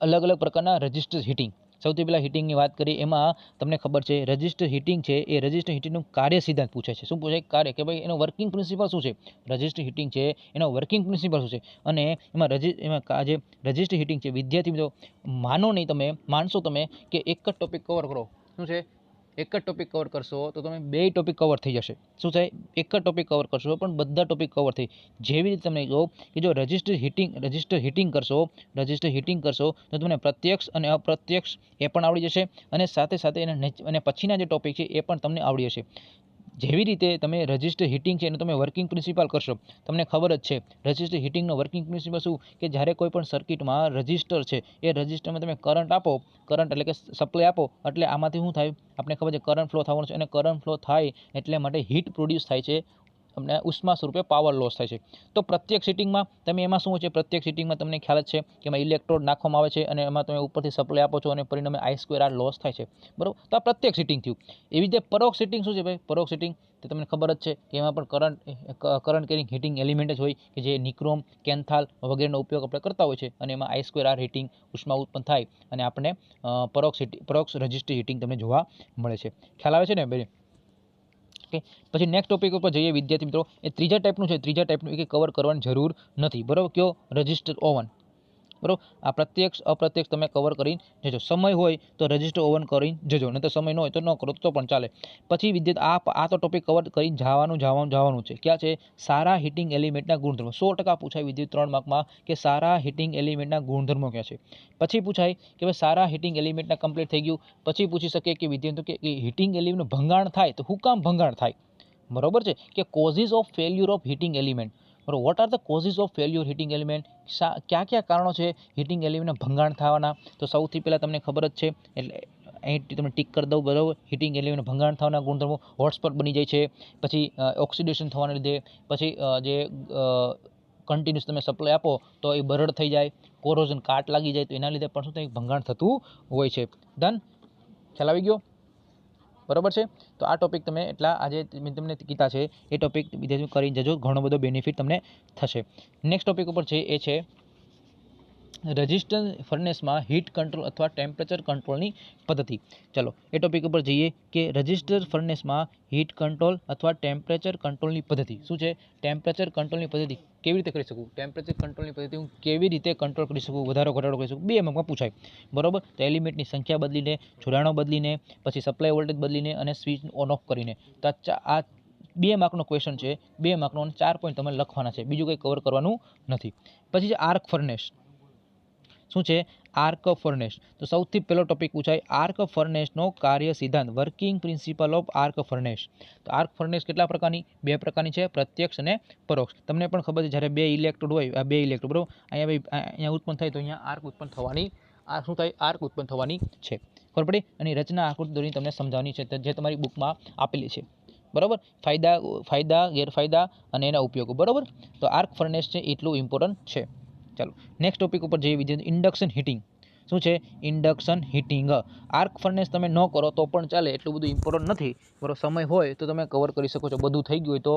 અલગ અલગ પ્રકારના રજિસ્ટર હીટિંગ. સૌથી પહેલાં હીટિંગની વાત કરીએ, એમાં તમને ખબર છે રજિસ્ટર હીટિંગ છે, એ રજિસ્ટર હીટિંગનું કાર્ય સિદ્ધાંત પૂછે છે. શું પૂછાય? કાર્ય, કે ભાઈ એનો વર્કિંગ પ્રિન્સિપલ શું છે? રજિસ્ટર હીટિંગ છે એનો વર્કિંગ પ્રિન્સિપલ શું છે? અને એમાં જે રજિસ્ટર હીટિંગ છે, વિદ્યાર્થી મિત્રો માનશો તમે કે એક જ ટોપિક કવર કરો. શું છે? એક જ ટોપિક કવર કરશો તો તમે 2 ટોપિક કવર થઈ જશે. શું થાય? એક જ ટોપિક કવર કરશો પણ બધા ટોપિક કવર થઈ. જેવી રીતે તમે કહો કે જો રજિસ્ટર હીટિંગ કરશો તો તમને પ્રત્યક્ષ અને અપ્રત્યક્ષ એ પણ આવડી જશે, અને સાથે સાથે અને પછીના જે ટોપિક છે એ પણ તમને આવડી જશે. જેવી રીતે તમે રજિસ્ટર હીટિંગ છે એનું તમે વર્કિંગ પ્રિન્સિપલ કરશો, તમને ખબર જ છે રજિસ્ટર હીટિંગનો વર્કિંગ પ્રિન્સિપલ શું, કે જ્યારે કોઈ પણ સર્કિટમાં રજિસ્ટર છે, એ રજિસ્ટરમાં તમે કરંટ એટલે કે સપ્લાય આપો, એટલે આમાંથી શું થાય? આપણે ખબર છે કરંટ ફ્લો થવાનો છે, અને કરંટ ફ્લો થાય એટલે માટે હીટ પ્રોડ્યુસ થાય છે, તમને ઉષ્મા સ્વરૂપે પાવર લોસ થાય છે. તો પ્રત્યક્ષ હીટિંગમાં એમાં શું હોય છે? પ્રત્યક્ષ હીટિંગમાં તમને ખ્યાલ જ છે કે એમાં ઇલેક્ટ્રોડ નાખવામાં આવે છે, અને એમાં તમે ઉપરથી સપ્લાય આપો છો, અને પરિણામે I2R લોસ થાય છે. બરાબર, તો આ પ્રત્યક્ષ હીટિંગ થયું. એવી રીતે પરોક્ષ હીટિંગ શું છે ભાઈ? પરોક્ષ હીટિંગ તો તમને ખબર જ છે કે એમાં પણ કરંટ કેરિંગ હીટિંગ એલિમેન્ટ જ હોય, કે જે નિક્રોમ, કેન્થાલ વગેરેનો ઉપયોગ આપણે કરતા હોય છે, અને એમાં I2R હીટિંગ ઉષ્મા ઉત્પન્ન થાય, અને આપણને પરોક્ષ રજિસ્ટર હીટિંગ તમને જોવા મળે છે. ખ્યાલ આવે છે ને ભાઈ? પછી નેક્સ્ટ ટોપિક ઉપર જઈએ વિદ્યાર્થી મિત્રો, એ ત્રીજા ટાઈપનું એ કવર કરવાની જરૂર નથી. બરાબર, કયો? Register oven. બરાબર, આ પ્રત્યક્ષ અપ્રત્યક્ષ તમે કવર કરીને જજો. સમય હોય તો રજિસ્ટર ઓવન કરીને જજો, નહીં તો સમય ન હોય તો ન કરો તો પણ ચાલે. પછી વિદ્યાર્થી આ તો ટોપિક કવર કરીને જવાનું છે. ક્યાં છે? સારા હીટિંગ એલિમેન્ટના ગુણધર્મો. 100% પૂછાય વિદ્યાર્થી 3 માર્કમાં કે સારા હીટિંગ એલિમેન્ટના ગુણધર્મો ક્યાં છે. પછી પૂછાય કે ભાઈ સારા હીટિંગ એલિમેન્ટના કમ્પ્લીટ થઈ ગયું, પછી પૂછી શકે કે વિદ્યાર્થીઓ કે હીટિંગ એલિમેન્ટનું ભંગાણ થાય તો શું કામ ભંગાણ થાય? બરોબર છે કે causes of failure of heating element, બરોબર. What are the causes of failure heating element, કયા કયા કારણો છે હીટિંગ એલિમેન્ટના ભંગાણ થવાના? તો સૌથી પહેલાં તમને ખબર જ છે, એટલે અહીં તમે ટીક કરી દઉં, બરાબર. હીટિંગ એલિમેન્ટ ભંગાણ થવાના ગુણધર્મો, હોટસ્પોટ બની જાય છે, પછી ઓક્સિડેશન થવાના લીધે, પછી જે કન્ટિન્યુઅસ તમે સપ્લાય આપો તો એ બરડ થઈ જાય, કોરોઝન કાટ લાગી જાય, તો એના લીધે પણ શું થાય, ભંગાણ થતું હોય છે. ડન, ખ્યાલ આવી ગયો, બરાબર છે. તો આ ટોપિક તમે એટલા આજે મેં તમને કીધા છે એ ટોપિક વિદ્યાર્થીઓ કરીને જજો, ઘણો બધો બેનિફિટ તમને થશે. નેક્સ્ટ ટોપિક ઉપર છે એ છે રેઝિસ્ટન્સ ફર્નેસમાં હીટ કંટ્રોલ અથવા ટેમ્પરેચર કંટ્રોલની પદ્ધતિ. ચલો એ ટોપિક ઉપર જઈએ કે રજિસ્ટર ફર્નેસમાં હીટ કંટ્રોલ અથવા ટેમ્પરેચર કંટ્રોલની પદ્ધતિ શું છે? ટેમ્પરેચર કંટ્રોલની પદ્ધતિ કેવી રીતે કરી શકું? ટેમ્પરેચર કંટ્રોલની પદ્ધતિ હું કેવી રીતે કંટ્રોલ કરી શકું, વધારો ઘટાડો કરી શકું? 2 માર્કમાં પૂછાય, બરોબર. તો એલિમેન્ટની સંખ્યા બદલીને, જોડાણો બદલીને, પછી સપ્લાય વોલ્ટેજ બદલીને અને સ્વિચ ઓન ઓફ કરીને. તો આ 2 માર્કનો ક્વેશ્ચન છે. 2 માર્કનો 4 પોઈન્ટ તમારે લખવાના છે, બીજું કંઈ કવર કરવાનું નથી. પછી છે આર્ક ફર્નેસ. શું છે આર્ક ફર્નેસ? તો સૌથી પહેલો ટોપિક પૂછાય આર્ક ફર્નેસનો કાર્ય સિદ્ધાંત, working principal of arc furnace. તો આર્ક ફર્નેસ કેટલા પ્રકારની? 2 પ્રકારની છે, પ્રત્યક્ષ અને પરોક્ષ. તમને પણ ખબર છે જ્યારે 2 ઇલેક્ટ્રોડ હોય, આ 2 ઇલેક્ટ્રોડ, બરોબર, અહીંયા ઉત્પન્ન થાય તો અહીંયા આર્ક ઉત્પન્ન થવાની, આ શું થાય, આર્ક ઉત્પન્ન થવાની છે. ખબર પડી? અને રચના આકૃતિ દોરીને તમને સમજાવવાની છે, જે તમારી બુકમાં આપેલી છે, બરોબર. ફાયદા ગેરફાયદા અને એના ઉપયોગો, બરોબર. તો આર્ક ફર્નેસ છે એટલું ઇમ્પોર્ટન્ટ છે. ચાલો નેક્સ્ટ ટોપિક ઉપર જઈએ વિદ્યાર્થી, ઇન્ડક્શન હીટિંગ. શું છે ઇન્ડક્શન હીટિંગ? આર્ક ફર્નેસ તમે ન કરો તો પણ ચાલે, એટલું બધું ઇમ્પોર્ટન્ટ નથી, બરોબર. સમય હોય તો તમે કવર કરી શકો છો, બધું થઈ ગયું હોય તો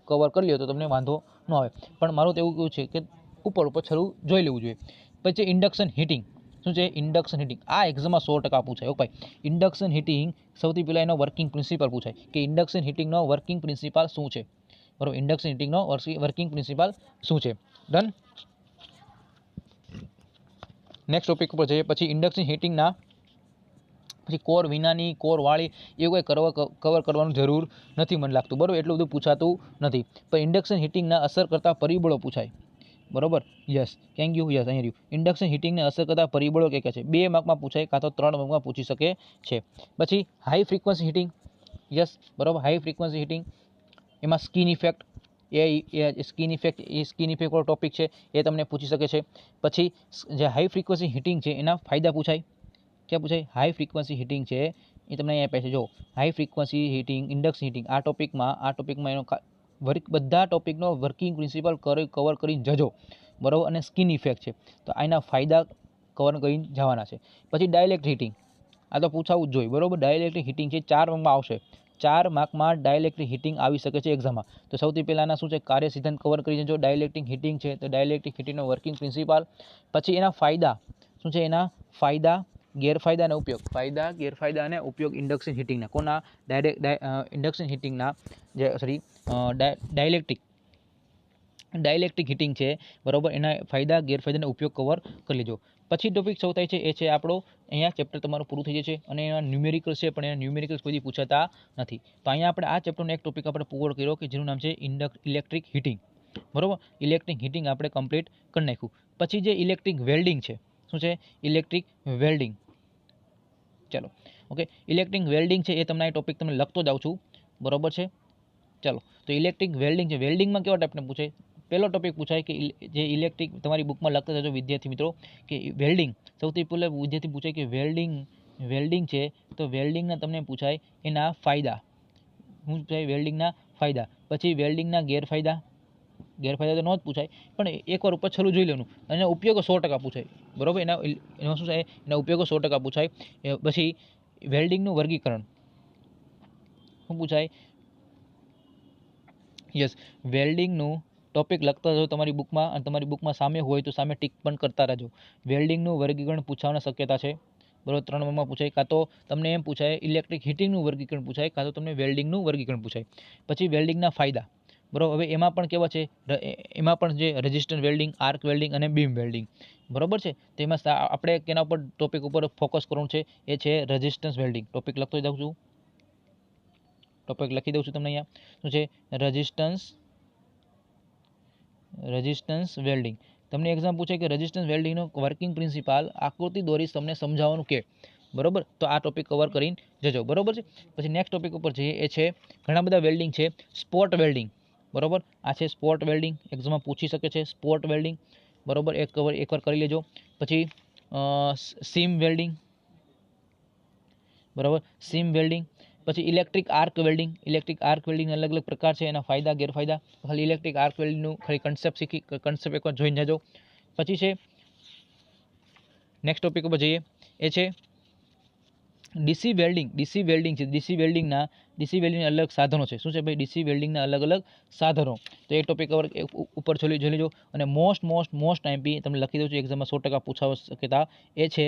કવર કરી લ્યો તો તમને વાંધો ન આવે, પણ મારું તો એવું કેવું છે કે ઉપર છેલ્લું જોઈ લેવું જોઈએ. પછી ઇન્ડક્શન હીટિંગ. શું છે ઇન્ડક્શન હીટિંગ? આ એક્ઝામમાં 100% પૂછાય. ઓકે, ઇન્ડક્શન હીટિંગ સૌથી પહેલાં એનો વર્કિંગ પ્રિન્સિપલ પૂછાય કે ઇન્ડક્શન હીટિંગનો વર્કિંગ પ્રિન્સિપલ શું છે, બરોબર. ઇન્ડક્શન હીટિંગનો વર્કિંગ પ્રિન્સિપલ શું છે? ડન. નેક્સ્ટ ટોપિક ઉપર જઈએ. પછી ઇન્ડક્શન હીટિંગના પછી કોર વિનાની, કોર વાળી એવું કંઈ કવર કરવાનું જરૂર નથી મને લાગતું, બરોબર. એટલું બધું પૂછાતું નથી. પણ ઇન્ડક્શન હીટિંગના અસર કરતા પરિબળો પૂછાય, બરોબર. Yes, thank you. યસ, અહીંયા રહ્યું. ઇન્ડક્શન હીટિંગને અસર કરતા પરિબળો કે છે? 2 માર્કમાં પૂછાય, કાં તો 3 માર્કમાં પૂછી શકે છે. પછી હાઈ ફ્રીક્વન્સી હીટિંગ. યસ, બરોબર. હાઈ ફ્રીક્વન્સી હીટિંગ, એમાં સ્કિન ઇફેક્ટ, સ્કિન ઇફેક્ટ વાળો ટોપિક છે, એ તમને પૂછી શકે છે. પછી જે હાઈ ફ્રીક્વન્સી હીટિંગ છે એના ફાયદા પૂછાય. ક્યાં પૂછાય? હાઈ ફ્રીક્વન્સી હીટિંગ છે એ તમને અહીંયા આપે છે, જો high frequency heating, induction heating. આ ટોપિકમાં એનો બધા ટોપિકનો વર્કિંગ પ્રિન્સિપલ કવર કરીને જજો, બરાબર. અને સ્કિન ઇફેક્ટ છે તો આના ફાયદા કવર કરીને જવાના છે. પછી ડાયલેક્ટ હીટિંગ, આ તો પૂછાવું જ જોઈએ, બરાબર. ડાયલેક્ટ્રિક હીટિંગ છે, 4 માર્કમાં આવશે. 4 માર્કમાં ડાયલેક્ટ્રિક હીટિંગ આવી શકે છે એક્ઝામમાં. તો સૌથી પહેલાંના શું છે, કાર્ય સિદ્ધાંત કવર કરી જો ડાયલેક્ટ્રિક હીટિંગ છે તો ડાયલેક્ટ્રિક હીટિંગનો વર્કિંગ પ્રિન્સિપાલ. પછી એના ફાયદા શું છે, એના ફાયદા ગેરફાયદા અને ઉપયોગ, ફાયદા ગેરફાયદા અને ઉપયોગ ઇન્ડક્શન હીટિંગના. કોના? ઇન્ડક્શન હીટિંગના, જે ડાયલેક્ટ્રિક હીટિંગ છે, બરાબર. એના ફાયદા ગેરફાયદા અને ઉપયોગ કવર કરી લેજો. પછી ટોપિક સૌ થાય છે એ છે આપણો, અહીંયા ચેપ્ટર તમારું પૂરું થઈ જશે અને એના ન્યુમેરિકલ્સ છે, પણ એના ન્યુમેરિકલ્સ કોઈ પૂછાતા નથી. તો અહીંયા આપણે આ ચેપ્ટરનો એક ટોપિક આપણે પૂરો કર્યો કે જેનું નામ છે ઇલેક્ટ્રિક હીટિંગ, બરાબર. ઇલેક્ટ્રિક હીટિંગ આપણે કમ્પ્લીટ કરી નાખ્યું. પછી જે ઇલેક્ટ્રિક વેલ્ડિંગ છે, શું છે ઇલેક્ટ્રિક વેલ્ડિંગ? ચાલો, ઓકે. ઇલેક્ટ્રિક વેલ્ડિંગ છે એ તમને આ ટોપિક તમને લખતો જાઉં છું, બરાબર છે. ચાલો, તો ઇલેક્ટ્રિક વેલ્ડિંગ છે, વેલ્ડિંગમાં કેવા ટાઈપને પૂછાય? પહેલો ટોપિક પૂછાય કે જે ઇલેક્ટ્રિક, તમારી બુકમાં લખતા જજો વિદ્યાર્થી મિત્રો કે વેલ્ડિંગ, સૌથી પહેલાં વિદ્યાર્થી પૂછાય કે વેલ્ડિંગ છે તો વેલ્ડિંગના તમને પૂછાય એના ફાયદા. શું પૂછાય? વેલ્ડિંગના ફાયદા. પછી વેલ્ડિંગના ગેરફાયદા તો ન જ પૂછાય, પણ એકવાર ઉપર છેલ્લું જોઈ લેવાનું. અને એના ઉપયોગો 100% પૂછાય, બરાબર. એમાં શું થાય, એના ઉપયોગો 100% પૂછાય. પછી વેલ્ડિંગનું વર્ગીકરણ શું પૂછાય? યસ, વેલ્ડિંગનું ટોપિક લખતા જાઓ તમારી બુકમાં, અને તમારી બુકમાં સામે હોય તો સામે ટીક પણ કરતા રહેજો. વેલ્ડિંગનું વર્ગીકરણ પૂછવાની શક્યતા છે, બરાબર. 3 માર્કમાં પૂછાય, કાં તો તમને એમ પૂછાય ઇલેક્ટ્રિક હીટિંગનું વર્ગીકરણ પૂછાય, કાં તો તમને વેલ્ડિંગનું વર્ગીકરણ પૂછાય. પછી વેલ્ડિંગના ફાયદા, બરાબર. હવે એમાં પણ કેવા છે, એમાં પણ જે રેઝિસ્ટન્સ વેલ્ડિંગ, આર્ક વેલ્ડિંગ અને બીમ વેલ્ડિંગ, બરાબર છે. તેમાં આપણે કેના ઉપર ટોપિક ઉપર ફોકસ કરવાનું છે, એ છે રેઝિસ્ટન્સ વેલ્ડિંગ. ટોપિક લખતો જાઉં છું, ટોપિક લખી દઉં છું તમને અહીંયા. શું છે? Resistance welding. તમને એક્ઝામ પૂછે કે રેઝિસ્ટન્સ વેલ્ડિંગનો વર્કિંગ પ્રિન્સિપાલ આકૃતિ દોરી તમને સમજાવવાનું કે, બરોબર, તો આ ટોપિક કવર કરીને જજો, બરોબર છે. પછી નેક્સ્ટ ટોપિક ઉપર જઈએ, એ છે ઘણા બધા વેલ્ડિંગ છે. સ્પોટ વેલ્ડિંગ, બરોબર, આ છે સ્પોટ વેલ્ડિંગ, એક્ઝામમાં પૂછી શકે છે સ્પોટ વેલ્ડિંગ, બરોબર, એકવાર કરી લેજો. પછી સીમ વેલ્ડિંગ, બરાબર, સીમ વેલ્ડિંગ. પછી electric arc welding. Electric arc welding અલગ અલગ પ્રકાર છે, એના ફાયદા ગેરફાયદા. ખાલી ઇલેક્ટ્રિક આર્ક વેલ્ડિંગનું ખાલી કન્સેપ્ટ એકવાર જોઈને જજો. પછી છે નેક્સ્ટ ટોપિક ઉપર જઈએ, એ છે ડીસી વેલ્ડિંગ. ડીસી વેલ્ડિંગ છે, ડીસી વેલ્ડિંગના અલગ સાધનો છે. શું છે ભાઈ? ડીસી વેલ્ડિંગના અલગ અલગ સાધનો. તો એ ટોપિક ઉપર જોઈ લેજો. અને મોસ્ટ ટાઈમપી તમને લખી દઉં છું, એક્ઝામમાં 100% પૂછાવા શક્યતા એ છે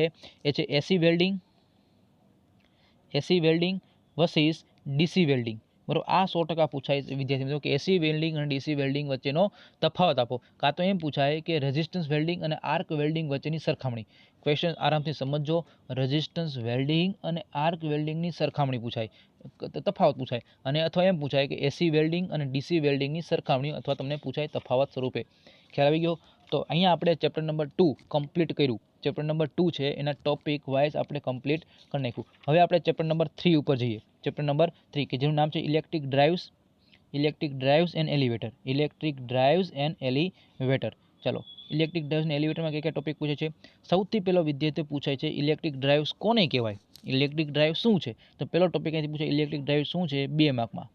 એસી વેલ્ડિંગ વર્સિસ ડીસી વેલ્ડિંગ. બરાબર, આ 100% પૂછાય વિદ્યાર્થી મિત્રો, કે એસી વેલ્ડિંગ અને ડીસી વેલ્ડિંગ વચ્ચેનો તફાવત આપો. કાં તો એમ પૂછાય કે રેઝિસ્ટન્સ વેલ્ડિંગ અને આર્ક વેલ્ડિંગ વચ્ચેની સરખામણી. ક્વેશ્ચન આરામથી સમજો. રેઝિસ્ટન્સ વેલ્ડિંગ અને આર્ક વેલ્ડિંગની સરખામણી પૂછાય, તફાવત પૂછાય. અને અથવા એમ પૂછાય કે એસી વેલ્ડિંગ અને ડીસી વેલ્ડિંગની સરખામણી, અથવા તમને પૂછાય તફાવત સ્વરૂપે. ખ્યાલ આવી ગયો? તો અહીંયા આપણે ચેપ્ટર નંબર 2 કમ્પ્લીટ કર્યું. ચેપ્ટર નંબર 2 છે એના ટોપિક વાઇઝ આપણે કમ્પ્લીટ કરી નાખ્યું. હવે આપણે ચેપ્ટર નંબર 3 ઉપર જઈએ. ચેપ્ટર નંબર 3 કે જેનું નામ છે electric drives and elevator. Electric drives and elevator. ચાલો, ઇલેક્ટ્રિક ડ્રાઇવ્સ એન્ડ એલિવેટરમાં કયા ટોપિક પૂછે છે? સૌથી પહેલો વિદ્યાર્થી પૂછાય છે ઇલેક્ટ્રિક ડ્રાઇવ્સ કોને કહેવાય? ઇલેક્ટ્રિક ડ્રાઇવ શું છે? તો પહેલો ટોપિક અહીંથી પૂછાય ઇલેક્ટ્રિક ડ્રાઇવ શું છે, 2 માર્કમાં,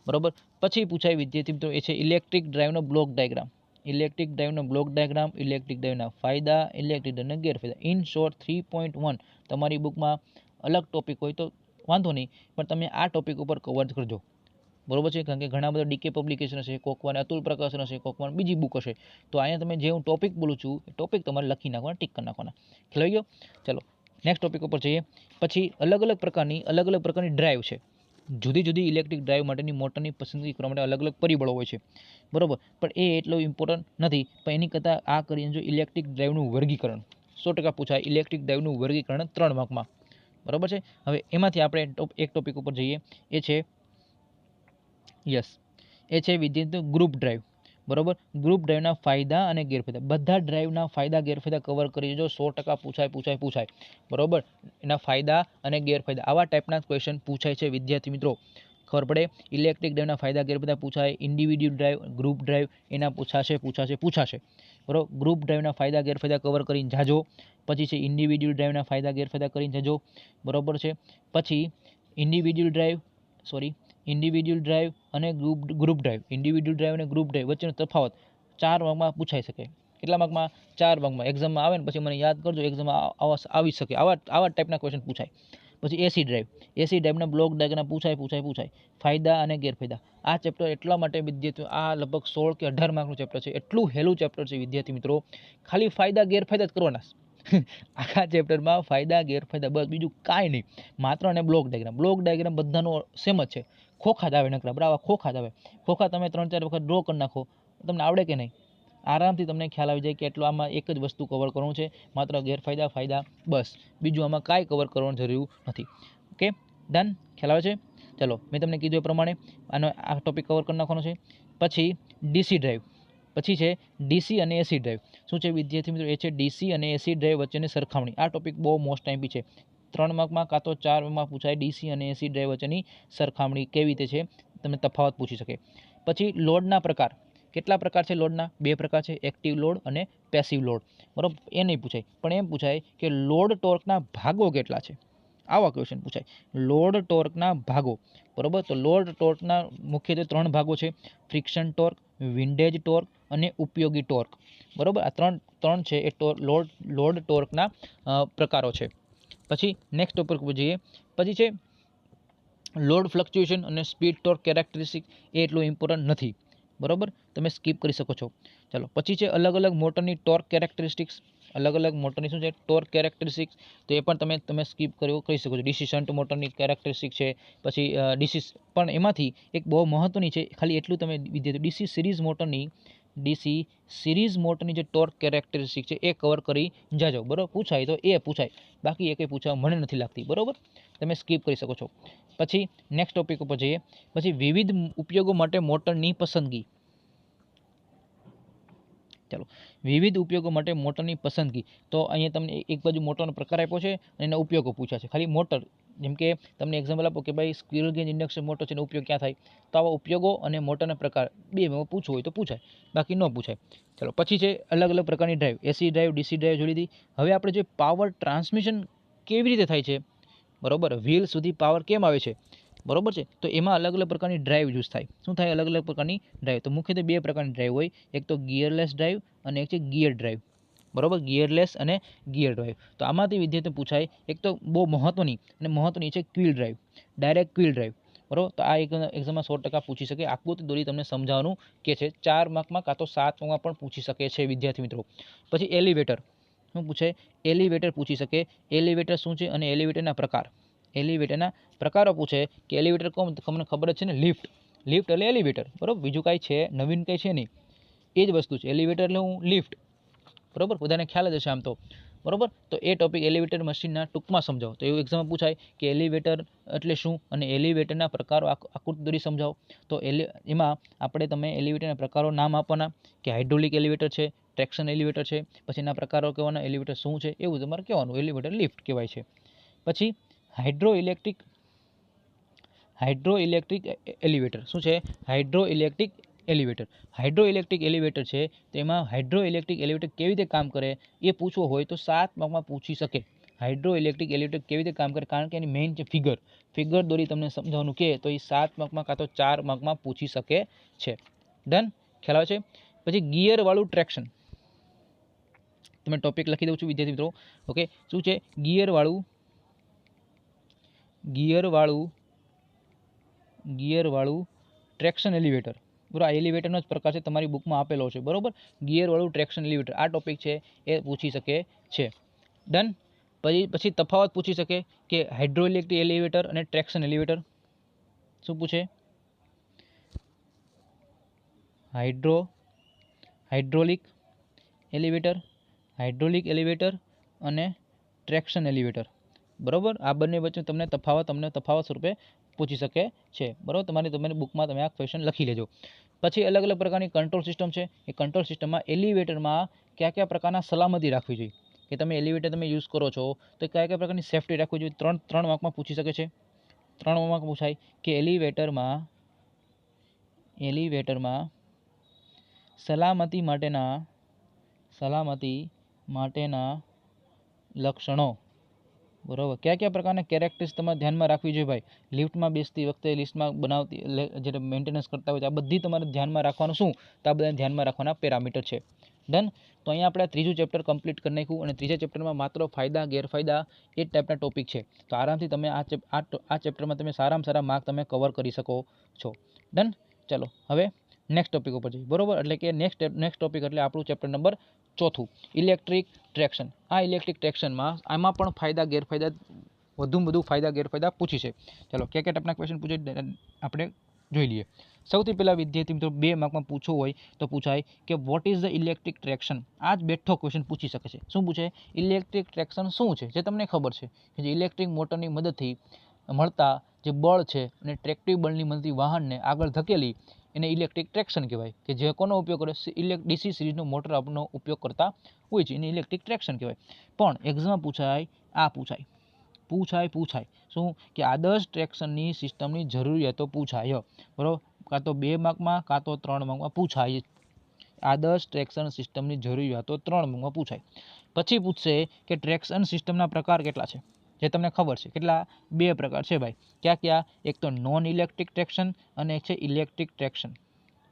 બરોબર. પછી પૂછાય વિદ્યાર્થી મિત્રો, એ છે ઇલેક્ટ્રિક ડ્રાઇવનો બ્લોક ડાયાગ્રામ. ઇલેક્ટ્રિક ડ્રાઇવનો બ્લોક ડાયાગ્રામ, ઇલેક્ટ્રિક ડ્રાઇવના ફાયદા, ઇલેક્ટ્રિક ડ્રાઇવના ગેરફાયદા. ઇન શોર્ટ 3.1 તમારી બુકમાં અલગ ટોપિક હોય તો વાંધો નહીં, પણ તમે આ ટોપિક ઉપર કવર કરજો, બરોબર છે. કારણ કે ઘણા બધા ડીકે પબ્લિકેશન હશે, કોકવાને અતુલ પ્રકાશન હશે, કોકવાને બીજી બુક હશે. તો અહીંયા તમે જે હું ટોપિક બોલું છું એ ટોપિક તમારે લખી નાખવાના, ટીક કરી નાખવાના. ખ્યાલ આવી ગયો? ચલો નેક્સ્ટ ટોપિક ઉપર જઈએ. પછી અલગ અલગ પ્રકારની ડ્રાઈવ છે. જુદી જુદી ઇલેક્ટ્રિક ડ્રાઈવ માટેની મોટરની પસંદગી કરવા માટે અલગ અલગ પરિબળો હોય છે, બરોબર. પણ એ એટલો ઇમ્પોર્ટન્ટ નથી. પણ એની કરતાં આ કરીને જો ઇલેક્ટ્રિક ડ્રાઈવનું વર્ગીકરણ 100% પૂછાય. ઇલેક્ટ્રિક ડ્રાઈવનું વર્ગીકરણ 3 માર્કમાં, બરોબર છે. હવે એમાંથી આપણે એક ટોપિક ઉપર જઈએ, એ છે વિદ્યાર્થી ગ્રુપ ડ્રાઈવ, બરોબર. ગ્રુપ ડ્રાઈવના ફાયદા અને ગેરફાયદા. બધા ડ્રાઈવના ફાયદા ગેરફાયદા કવર કરી દેજો. 100% પૂછાય, બરોબર. એના ફાયદા અને ગેરફાયદા આવા ટાઈપના ક્વેશ્ચન પૂછાય છે વિદ્યાર્થી મિત્રો. ખબર પડે? ઇલેક્ટ્રિક ડ્રાઈવના ફાયદા ગેરફાયદા પૂછાય. ઇન્ડિવિડ્યુઅલ ડ્રાઈવ, ગ્રુપ ડ્રાઈવ, એના પૂછાશે, બરોબર. ગ્રુપ ડ્રાઈવના ફાયદા ગેરફાયદા કવર કરીને જાજો. પછી છે ઇન્ડિવિડ્યુઅલ ડ્રાઈવના ફાયદા ગેરફાયદા કરીને જજો, બરોબર છે. પછી ઇન્ડિવિડ્યુઅલ ડ્રાઈવ અને ગ્રુપ ડ્રાઈવ, ઇન્ડિવિડ્યુઅલ ડ્રાઈવ અને ગ્રુપ ડ્રાઈવ વચ્ચેનો તફાવત 4 માર્કમાં પૂછાઈ શકે. કેટલા માર્કમાં? 4 માર્કમાં. એક્ઝામમાં આવે ને પછી મને યાદ કરજો, એક્ઝામમાં આવી શકે. આવા ટાઈપના ક્વેશ્ચન પૂછાય. પછી એસી ડ્રાઈવના બ્લોક ડાયાગ્રામ પૂછાય. ફાયદા અને ગેરફાયદા. આ ચેપ્ટર એટલા માટે વિદ્યાર્થીઓ, આ લગભગ 16 કે 18 માર્કનું ચેપ્ટર છે. એટલું હેલું ચેપ્ટર છે વિદ્યાર્થી મિત્રો. ખાલી ફાયદા ગેરફાયદા જ કરવાના. આખા ચેપ્ટરમાં ફાયદા ગેરફાયદા, બસ બીજું કાંઈ નહીં. માત્ર અને બ્લોક ડાયાગ્રામ બધાનો સેમ જ છે. ખોખા જ આવે નકરા, બરાબર. ખોખા જ આવે. ખોખા તમે 3-4 વખત ડ્રો કરી નાખો, તમને આવડે કે નહીં? આરામથી તમને ખ્યાલ આવી જાય કે એટલું આમાં એક જ વસ્તુ કવર કરવાનું છે, માત્ર ગેરફાયદા, ફાયદા, બસ. બીજું આમાં કાંઈ કવર કરવાનું જરૂર નથી. Okay, done? ખ્યાલ આવે છે? ચલો, મેં તમને કીધું એ પ્રમાણે આ ટોપિક કવર કરી નાખવાનો છે. પછી ડીસી ડ્રાઈવ. પછી છે ડીસી અને એસી ડ્રાઈવ. શું છે વિદ્યાર્થી મિત્રો? એ છે ડીસી અને એસી ડ્રાઈવ વચ્ચેની સરખામણી. આ ટોપિક બહુ મોસ્ટ ટાઈમપી છે. 3 માર્કમાં કાં તો 4 માર્કમાં પૂછાય. ડીસી અને એસી ડ્રાઈવ વચ્ચેની સરખામણી કેવી રીતે છે, તમને તફાવત પૂછી શકે. પછી લોડના પ્રકાર. કેટલા પ્રકાર છે લોડના? 2 પ્રકાર છે, એક્ટિવ લોડ અને પેસિવ લોડ, બરોબર. એ નહીં પૂછાય, પણ એમ પૂછાય કે લોડ ટોર્કના ભાગો કેટલા છે. આવા ક્વેશ્ચન પૂછાય. લોડ ટોર્કના ભાગો, બરોબર. તો લોડ ટોર્કના મુખ્યત્વે 3 ભાગો છે: ફ્રિક્શન ટોર્ક, વિન્ડેજ ટોર્ક અને ઉપયોગી ટોર્ક, બરોબર. આ ત્રણ છે એ લોડ ટોર્કના પ્રકારો છે. પછી નેક્સ્ટ ટોપિક ઉપર જઈએ. પછી છે લોડ ફ્લક્ચ્યુએશન અને સ્પીડ ટોર્ક કેરેક્ટરિસ્ટિક. એ એટલું ઇમ્પોર્ટન્ટ નથી, બરોબર. તમે સ્કીપ કરી શકો છો. ચાલો, પછી છે અલગ અલગ મોટરની ટોર્ક કેરેક્ટરિસ્ટિક્સ. અલગ અલગ મોટરની શું છે? Torque characteristics. તો એ પણ તમે સ્કીપ કરી શકો છો. ડીસી શન્ટ મોટરની કેરેક્ટરિસ્ટિક છે. પછી ડીસી, પણ એમાંથી એક બહુ મહત્વની છે, ખાલી એટલું તમે વિદ્યાર્થી ડીસી સિરીઝ મોટરની જે ટોર્ક કેરેક્ટરિસ્ટિક છે એ કવર કરી જાજો, બરોબર. પૂછાય તો એ પૂછાય, બાકી એ કંઈ પૂછવા મને નથી લાગતી, બરોબર. તમે સ્કીપ કરી શકો છો. પછી નેક્સ્ટ ટોપિક ઉપર જઈએ. પછી વિવિધ ઉપયોગો માટે મોટરની પસંદગી. ચાલો, વિવિધ ઉપયોગો માટે મોટરની પસંદગી. તો અહીંયા તમને એક બાજુ મોટરનો પ્રકાર આપ્યો છે અને એના ઉપયોગો પૂછ્યા છે. ખાલી મોટર, જેમ કે તમને એક્ઝામ્પલ આપો કે ભાઈ સ્ક્વિરલ કેજ ઇન્ડક્શન મોટર છે એનો ઉપયોગ ક્યાં થાય, તો આવા ઉપયોગો અને મોટરના પ્રકાર બેમાં પૂછવું હોય તો પૂછાય, બાકી ન પૂછાય. ચાલો, પછી છે અલગ અલગ પ્રકારની ડ્રાઈવ. એસી ડ્રાઈવ, ડીસી ડ્રાઈવ જોઈ લીધી. હવે આપણે જે પાવર ટ્રાન્સમિશન કેવી રીતે થાય છે, બરોબર, વ્હીલ સુધી પાવર કેમ આવે છે, બરોબર છે, તો એમાં અલગ અલગ પ્રકારની ડ્રાઈવ યુઝ થાય. શું થાય? અલગ અલગ પ્રકારની ડ્રાઈવ. તો મુખ્યત્વે બે પ્રકારની ડ્રાઈવ હોય, એક તો ગિયરલેસ ડ્રાઈવ અને એક છે ગિયર ડ્રાઈવ, બરોબર, ગિયરલેસ અને ગિયર ડ્રાઈવ. તો આમાંથી વિદ્યાર્થીઓ પૂછાય, એક તો બહુ મહત્વની છે quill drive, direct quill drive, બરોબર. તો આ એક એક્ઝામમાં 100% પૂછી શકે. આકૃતિ દોરી તમને સમજાવવાનું કે છે. 4 માર્કમાં કાં તો 7 માર્કમાં પણ પૂછી શકે છે વિદ્યાર્થી મિત્રો. પછી એલિવેટર, શું પૂછે? એલિવેટર પૂછી શકે. એલિવેટર શું છે અને એલિવેટરના પ્રકાર. એલિવેટરના પ્રકારો પૂછે કે એલિવેટર કોણ, તમને ખબર જ છે ને, લિફ્ટ. લિફ્ટ એટલે એલિવેટર, બરોબર, બીજું કાંઈ છે નવીન કંઈ છે નહીં, એ જ વસ્તુ છે. એલિવેટર એટલે હું લિફ્ટ, બરોબર, બધાને ખ્યાલ જ હશે આમ તો, બરોબર. તો એ ટોપિક એલિવેટર મશીનના ટૂંકમાં સમજાવો. તો એવું એક્ઝામમાં પૂછાય કે એલિવેટર એટલે શું અને એલિવેટરના પ્રકારો આકૃતિ દોરી સમજાવો. તો એમાં આપણે તમે એલિવેટરના પ્રકારો નામ આપવાના કે હાઇડ્રોલિક એલિવેટર છે, ટ્રેક્શન એલિવેટર છે, પછી એના પ્રકારો કહેવાના, એલિવેટર શું છે એવું તમારે કહેવાનું. એલિવેટર લિફ્ટ કહેવાય છે. પછી હાઇડ્રો ઇલેક્ટ્રિક એલિવેટર શું છે? Hydro electric elevator. Hydro electric elevator છે, તો એમાં હાઇડ્રો ઇલેક્ટ્રિક એલિવેટર કેવી રીતે કામ કરે એ પૂછવું હોય તો 7 માર્કમાં પૂછી શકે. હાઇડ્રો ઇલેક્ટ્રિક એલિવેટર કેવી રીતે કામ કરે, કારણ કે એની મેઇન છે ફિગર દોરી તમને સમજાવવાનું કે તો એ 7 માર્કમાં કાં તો 4 માર્કમાં પૂછી શકે છે. ડન, ખ્યાલ આવે છે? પછી ગિયરવાળું ટ્રેક્શન, તમે ટોપિક લખી દઉં છું વિદ્યાર્થી મિત્રો. ઓકે, શું છે? ગિયરવાળું ટ્રેક્શન એલિવેટર, બરાબર. આ એલિવેટરનો જ પ્રકાર છે, તમારી બુકમાં આપેલો છે, બરાબર. ગિયરવાળું ટ્રેક્શન એલિવેટર, આ ટોપિક છે એ પૂછી શકે છે. ડન. પછી તફાવત પૂછી શકે કે હાઇડ્રોઇલેક્ટ્રિક એલિવેટર અને ટ્રેક્શન એલિવેટર. શું પૂછે? હાઇડ્રોલિક એલિવેટર અને ટ્રેક્શન એલિવેટર, બરાબર. આ બંને વચ્ચે તમને તફાવત સ્વરૂપે પૂછી શકે છે, બરાબર. તમારી બુકમાં તમે આ ક્વેશ્ચન લખી લેજો. પછી અલગ અલગ પ્રકારની કંટ્રોલ સિસ્ટમ છે. એ કંટ્રોલ સિસ્ટમમાં એલિવેટરમાં કયા પ્રકારના સલામતી રાખવી જોઈએ, કે તમે એલિવેટર યુઝ કરો છો તો કયા પ્રકારની સેફ્ટી રાખવી જોઈએ. 3 માર્કમાં પૂછી શકે છે. 3 માર્કમાં પૂછાય કે એલિવેટરમાં સલામતી માટેના લક્ષણો, બરાબર. કયા પ્રકારના કેરેક્ટરિસ્ટિક્સ તમારે ધ્યાનમાં રાખવી જોઈએ ભાઈ. લિફ્ટમાં બેસતી વખતે, લિફ્ટમાં જ્યારે મેન્ટેનન્સ કરતા હોય, આ બધી તમારે ધ્યાનમાં રાખવાનું. શું? તો આ બધા ધ્યાનમાં રાખવાના પેરામીટર છે. ડન. તો અહીંયા આપણે 3જું ચેપ્ટર કમ્પ્લીટ કરી નાખ્યું અને 3જા ચેપ્ટરમાં માત્ર ફાયદા ગેરફાયદા એ જ ટાઈપના ટોપિક છે. તો આરામથી તમે આ ચેપ્ટરમાં તમે સારામાં સારા માર્ક તમે કવર કરી શકો છો. ડન. ચાલો હવે નેક્સ્ટ ટોપિક ઉપર જઈએ, બરોબર. એટલે કે નેક્સ્ટ ટોપિક એટલે આપણું ચેપ્ટર નંબર 4, ઇલેક્ટ્રિક ટ્રેક્શન. આ ઇલેક્ટ્રિક ટ્રેક્શનમાં આમાં પણ ફાયદા ગેરફાયદા, વધુમાં વધુ ફાયદા ગેરફાયદા પૂછી છે. ચાલો, કયા ટાઈપના ક્વેશ્ચન પૂછે આપણે જોઈ લઈએ. સૌથી પહેલાં વિદ્યાર્થી મિત્રો 2 માર્કમાં પૂછવું હોય તો પૂછાય કે what is the electric traction. આ જ બેઠો ક્વેશ્ચન પૂછી શકે છે. શું પૂછે? ઇલેક્ટ્રિક ટ્રેક્શન શું છે, જે તમને ખબર છે કે જે ઇલેક્ટ્રિક મોટરની મદદથી મળતા જે બળ છે અને ટ્રેક્ટિવ બળની મદદથી વાહનને આગળ ધકેલી એને ઇલેક્ટ્રિક ટ્રેક્શન કહેવાય. કે જે કોનો ઉપયોગ કરે? ડીસી સિરીઝનો મોટર આપણનો ઉપયોગ કરતા હોય છે, એને ઇલેક્ટ્રિક ટ્રેક્શન કહેવાય. પણ એક્ઝામમાં પૂછાય શું? કે આદર્શ ટ્રેક્શનની સિસ્ટમની જરૂરિયાતો પૂછાય, બરાબર. કાં તો 2 માર્કમાં કાં તો 3 માર્કમાં પૂછાય. આદર્શ ટ્રેક્શન સિસ્ટમની જરૂરિયાતો 3 માર્કમાં પૂછાય. પછી પૂછશે કે ટ્રેક્શન સિસ્ટમના પ્રકાર કેટલા છે, જે તમને ખબર છે. કેટલા? 2 પ્રકાર છે ભાઈ. ક્યાં? એક તો નોન ઇલેક્ટ્રિક ટ્રેક્શન અને એક છે ઇલેક્ટ્રિક ટ્રેક્શન,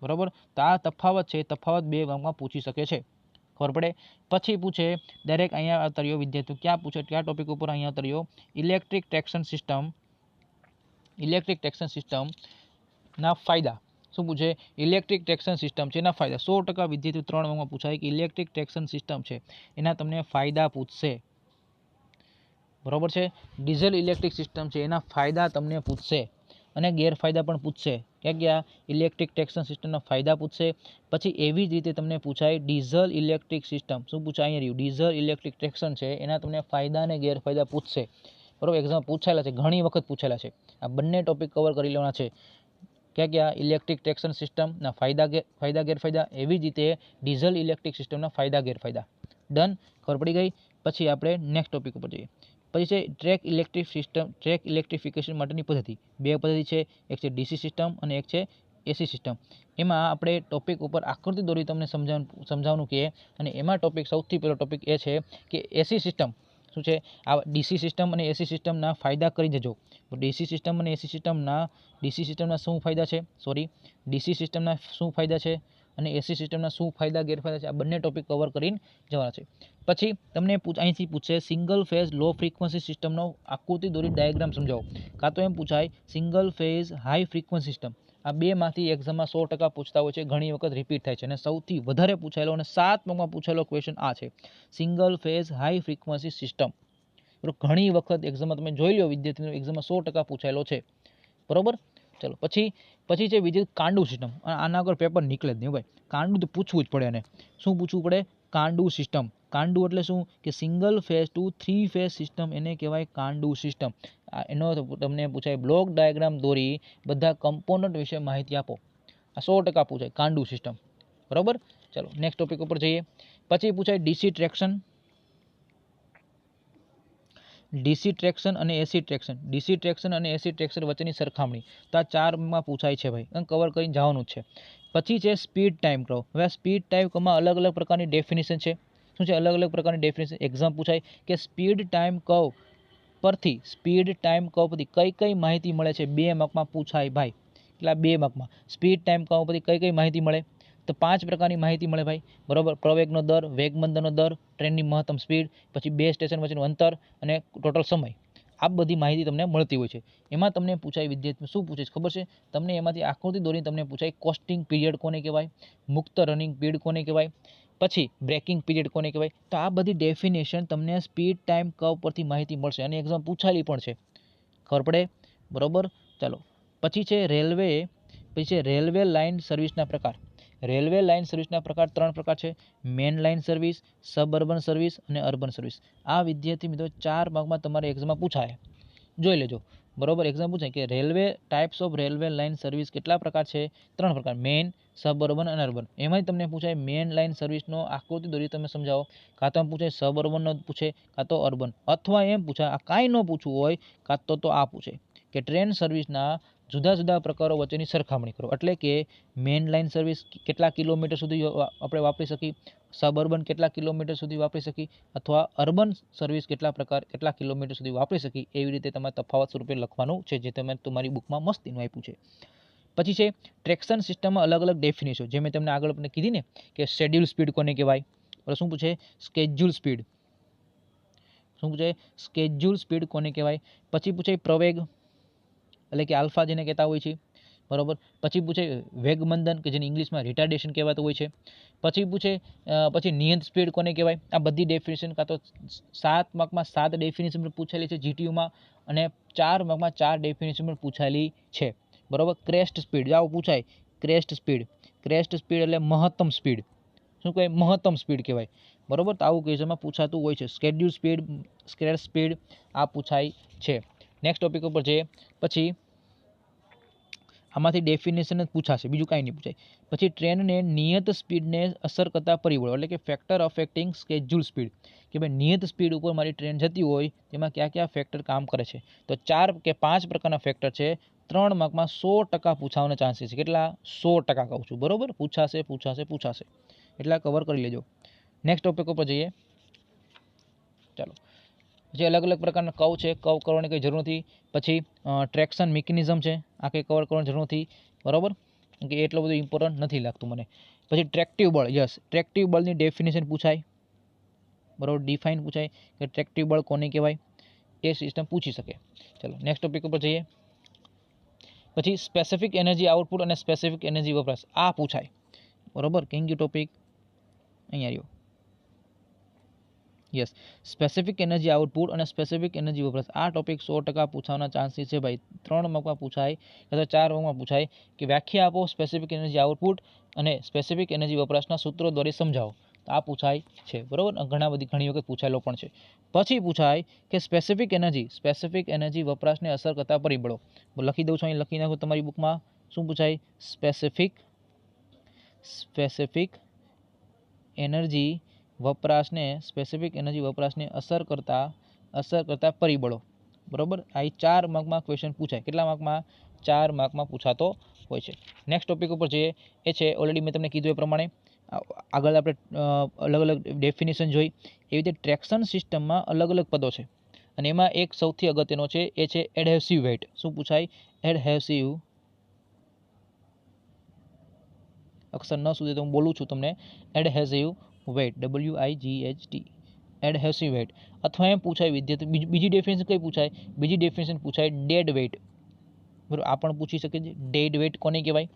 બરાબર. તો આ તફાવત 2 માર્કમાં પૂછી શકે છે, ખબર પડે. પછી પૂછે ડાયરેક્ટ અહીંયા આવતા રહ્યો વિદ્યાર્થીઓ, ક્યાં પૂછે, કયા ટોપિક ઉપર અહીંયા આવતા રહ્યો? ઇલેક્ટ્રિક ટ્રેક્શન સિસ્ટમના ફાયદા. શું પૂછે? ઇલેક્ટ્રિક ટ્રેક્શન સિસ્ટમ છે એના ફાયદા. 100% વિદ્યાર્થીઓ 3 માર્કમાં પૂછાય કે ઇલેક્ટ્રિક ટ્રેક્શન સિસ્ટમ છે એના તમને ફાયદા પૂછશે, બરાબર છે. ડીઝલ ઇલેક્ટ્રિક સિસ્ટમ છે એના ફાયદા તમને પૂછશે અને ગેરફાયદા પણ પૂછશે. ક્યાં? ઇલેક્ટ્રિક ટ્રેક્શન સિસ્ટમના ફાયદા પૂછશે. પછી એવી જ રીતે તમને પૂછાય ડીઝલ ઇલેક્ટ્રિક સિસ્ટમ. શું પૂછાય? અહીંયા રહ્યું ડીઝલ ઇલેક્ટ્રિક ટ્રેક્શન છે એના તમને ફાયદા અને ગેરફાયદા પૂછશે, બરાબર. એક્ઝામ પૂછાયેલા છે, ઘણી વખત પૂછાયેલા છે. આ બંને ટોપિક કવર કરી લેવાના છે. क्या इलेक्ट्रिक ट्रेक्शन सिस्टमना फायदा गैरफायदा, एवी ज रीते डीजल इलेक्ट्रिक सिस्टमना फायदा गैरफायदा। डन, खबर पड़ी गई। पछी आपणे नेक्स्ट टॉपिक पर जईए। पछी छे ट्रेक इलेक्ट्रिफिकेशन माटेनी पद्धति। बे पद्धति छे, एक छे डीसी सिस्टम અને એક છે એસી સિસ્ટમ। એમાં આપણે ટોપિક ઉપર આકૃતિ દોરી તમને સમજાવવાનું કે, અને એમાં ટોપિક સૌથી પહેલો ટોપિક એ છે કે એસી સિસ્ટમ શું છે, આ ડીસી સિસ્ટમ અને એસી સિસ્ટમના ફાયદા કરી દેજો। ડીસી સિસ્ટમ અને એસી સિસ્ટમના શું ફાયદા છે, ડીસી સિસ્ટમના શું ફાયદા છે અને એસી સિસ્ટમના શું ફાયદા ગેરફાયદા છે, આ બંને ટોપિક કવર કરીને જવાના છે। પછી તમને અહીંથી પૂછશે સિંગલ ફેઝ લો ફ્રીક્વન્સી સિસ્ટમનો આકૃતિ દોરી ડાયાગ્રામ સમજાવો, કાં તો એમ પૂછાય single phase high frequency system. આ બેમાંથી એક્ઝામમાં 100% પૂછતા હોય છે, ઘણી વખત રિપીટ થાય છે, અને સૌથી વધારે પૂછાયેલો અને 7 માર્કમાં પૂછાયેલો ક્વેશ્ચન આ છે, single phase high frequency system. ઘણી વખત એક્ઝામમાં તમે જોઈ લો વિદ્યાર્થીઓ, એક્ઝામમાં 100% પૂછાયેલો છે, બરોબર। ચલો પછી છે બીજું કાંડુ સિસ્ટમ। આના આગળ પેપર નીકળે જ નહીં ભાઈ, કાંડુ તો પૂછવું જ પડે। એને શું પૂછવું પડે? કાંડુ સિસ્ટમ। કાંડુ એટલે શું કે single phase to 3 phase system, એને કહેવાય કાંડુ સિસ્ટમ। એનો તમને પૂછાય બ્લોક ડાયાગ્રામ દોરી બધા કમ્પોનન્ટ વિશે માહિતી આપો, આ 100% પૂછાય કાંડુ સિસ્ટમ, બરોબર। ચલો નેક્સ્ટ ટોપિક ઉપર જઈએ। પછી પૂછાય ડીસી ટ્રેક્શન અને એસી ટ્રેક્શન। ડીસી ટ્રેક્શન અને એસી ટ્રેક્શન વચ્ચેની સરખામણી, તો આ 4માં પૂછાય છે ભાઈ, કવર કરીને જવાનું જ છે। પછી છે સ્પીડ ટાઈમ કર્વ। હવે સ્પીડ ટાઈમ કર્વમાં અલગ અલગ પ્રકારની ડેફિનેશન છે। શું છે? અલગ અલગ પ્રકારની ડેફિનેશન। એક્ઝામ પૂછાય કે સ્પીડ ટાઈમ કર્વ પરથી કઈ માહિતી મળે છે? 2 માર્કમાં પૂછાય ભાઈ, એટલે 2 માર્કમાં સ્પીડ ટાઈમ કર્વ પરથી કઈ માહિતી મળે? તો 5 પ્રકારની માહિતી મળે ભાઈ, બરોબર। પ્રવેગનો દર, વેગમંદનનો દર, ટ્રેનની મહત્તમ સ્પીડ, પછી 2 સ્ટેશન વચ્ચેનું અંતર અને ટોટલ સમય, આ બધી માહિતી તમને મળતી હોય છે। એમાં તમને પૂછાય વિદ્યાર્થી શું પૂછે ખબર છે તમને? એમાંથી આકૃતિ દોરીને તમને પૂછાય કોસ્ટિંગ પીરિયડ કોને કહેવાય, મુક્ત રનિંગ પીરિયડ કોને કહેવાય, પછી બ્રેકિંગ પીરિયડ કોને કહેવાય। તો આ બધી ડેફિનેશન તમને સ્પીડ ટાઈમ કર્વ પરથી માહિતી મળશે, અને એક્ઝામ પૂછાયેલી પણ છે, ખબર પડે, બરોબર। ચાલો પછી છે રેલવે લાઇન સર્વિસના પ્રકાર। રેલવે લાઇન સર્વિસના પ્રકાર 3 પ્રકાર છે, main line service, suburban service અને અર્બન સર્વિસ। આ વિદ્યાર્થી મિત્રો 4 માર્કમાં તમારે એક્ઝામમાં પૂછાય, જોઈ લેજો, બરોબર। એક્ઝામ પૂછાય કે railway types of railway line service કેટલા પ્રકાર છે? 3 પ્રકાર, મેન, સબઅર્બન અને અર્બન। એમાંય તમને પૂછાય મેન લાઇન સર્વિસનો આકૃતિ દોરી તમે સમજાવો, કાં તો પૂછે સબઅર્બનનો પૂછે, કાં તો અર્બન, અથવા એમ પૂછાય આ કાંઈ ન પૂછવું હોય કાં તો આ પૂછે કે ટ્રેન સર્વિસના જુદા જુદા પ્રકારો વચ્ચેની સરખામણી કરો, એટલે કે મેન લાઇન સર્વિસ કેટલા કિલોમીટર સુધી આપણે વાપરી શકીએ, સબઅર્બન કેટલા કિલોમીટર સુધી વાપરી શકીએ, અથવા અર્બન સર્વિસ કેટલા કિલોમીટર સુધી વાપરી શકીએ, એવી રીતે તમારે તફાવત સ્વરૂપે લખવાનું છે, જે તમે તમારી બુકમાં મસ્તીનું આપ્યું છે। પછી છે ટ્રેક્શન સિસ્ટમમાં અલગ અલગ ડેફિનેશન, જે મેં તમને આગળ કીધી ને કે શેડ્યુલ સ્પીડ કોને કહેવાય, શું પૂછે? સ્કેડ્યુલ સ્પીડ, શું પૂછે? સ્કેડ્યુલ સ્પીડ કોને કહેવાય। પછી પૂછે પ્રવેગ, એટલે કે આલ્ફા જેને કહેતા હોય છે, બરોબર। પછી પૂછે વેગમંદન, કે જેને ઇંગ્લિશમાં રિટાર્ડેશન કહેવાતું હોય છે। પછી પૂછે નિયંત સ્પીડ કોને કહેવાય। આ બધી ડેફિનેશન કાં તો 7 માર્કમાં 7 ડેફિનેશન પણ પૂછાયેલી છે જીટીયુમાં, અને 4 માર્કમાં 4 ડેફિનેશન પણ પૂછાયેલી છે, બરોબર। ક્રેસ્ટ સ્પીડ આવું પૂછાય, ક્રેસ્ટ સ્પીડ એટલે મહત્તમ સ્પીડ, શું કહેવાય? મહત્તમ સ્પીડ કહેવાય, બરોબર। તો આવું ક્વેશ્ચનમાં પૂછાતું હોય છે, સ્કેડ્યુલ સ્પીડ, ક્રેસ્ટ સ્પીડ આ પૂછાય છે। નેક્સ્ટ ટોપિક ઉપર જઈએ। પછી આમાંથી ડેફિનેશન જ પૂછાશે, બીજું કાંઈ નહીં પૂછાય। પછી ટ્રેનને નિયત સ્પીડને અસર કરતા પરિબળો, એટલે કે ફેક્ટર અફેક્ટિંગ સ્કેડ્યુલ સ્પીડ, કે ભાઈ નિયત સ્પીડ ઉપર મારી ટ્રેન જતી હોય તેમાં કયા ફેક્ટર કામ કરે છે? તો 4 કે 5 પ્રકારના ફેક્ટર છે। 3 માર્કમાં 100% પૂછાવાના ચાન્સીસ છે, કેટલા? 100% કહું છું, બરોબર। પૂછાશે, એટલા કવર કરી લેજો। નેક્સ્ટ ટોપિક ઉપર જઈએ, ચાલો। જે અલગ અલગ પ્રકારના કર્વ છે, કર્વ કરવાની કંઈ જરૂર નથી। પછી ટ્રેક્શન મિકેનિઝમ છે, આ કંઈ કવર કરવાની જરૂર નથી, બરાબર, કે એટલું બધું ઇમ્પોર્ટન્ટ નથી લાગતું મને। પછી ટ્રેક્ટિવ બળ, યસ, ટ્રેક્ટિવ બળની ડેફિનેશન પૂછાય, બરાબર, ડિફાઇન પૂછાય કે ટ્રેક્ટિવ બળ કોને કહેવાય, એ સિસ્ટમ પૂછી શકે। ચલો નેક્સ્ટ ટોપિક ઉપર જઈએ। પછી સ્પેસિફિક એનર્જી આઉટપુટ અને સ્પેસિફિક એનર્જી વપરાશ, આ પૂછાય, બરાબર। કેંગી ટોપિક અહીંયા આવ્યો, યસ, સ્પેસિફિક એનર્જી આઉટપુટ અને સ્પેસિફિક એનર્જી વપરાશ, આ ટોપિક 100% પૂછવાના ચાન્સીસ છે ભાઈ। 3 માર્કમાં પૂછાય અથવા 4 માર્કમાં પૂછાય કે વ્યાખ્યા આપો સ્પેસિફિક એનર્જી આઉટપુટ અને સ્પેસિફિક એનર્જી વપરાશના સૂત્રો દ્વારા સમજાવો, તો આ પૂછાય છે, બરાબર। ઘણી વખત પૂછાયેલો પણ છે। પછી પૂછાય કે સ્પેસિફિક એનર્જી વપરાશને અસર કરતા પરિબળો, લખી દઉં છું, અહીં લખી નાખો તમારી બુકમાં, શું પૂછાય? સ્પેસિફિક એનર્જી વપરાશને અસર કરતા પરિબળો. બરોબર, આ 4 માર્કમાં ક્વેશ્ચન પૂછાય. કેટલા માર્કમાં? 4 માર્કમાં પૂછાતો હોય છે. નેક્સ્ટ ટોપિક ઉપર જઈએ. એ છે ઓલરેડી મેં તમને કીધું એ પ્રમાણે આગળ આપણે અલગ અલગ ડેફિનેશન જોઈ. એવી રીતે ટ્રેક્શન સિસ્ટમમાં અલગ અલગ પદો છે અને એમાં એક સૌથી અગત્યનો છે એ છે એડહેસિવ વેઇટ. શું પૂછાય? એડહેસિવ, અક્ષર ન સુધી તો હું બોલું છું તમને, adhesive weight, WIGHT, adhesive weight. અથવા એમ પૂછાય વિદ્યાર્થી, બીજી ડેફિનેશન કઈ પૂછાય? બીજી ડેફિનેશન પૂછાય ડેડ વેઇટ. બરાબર, આ પણ પૂછી શકે છે. ડેડ વેઇટ કોને કહેવાય?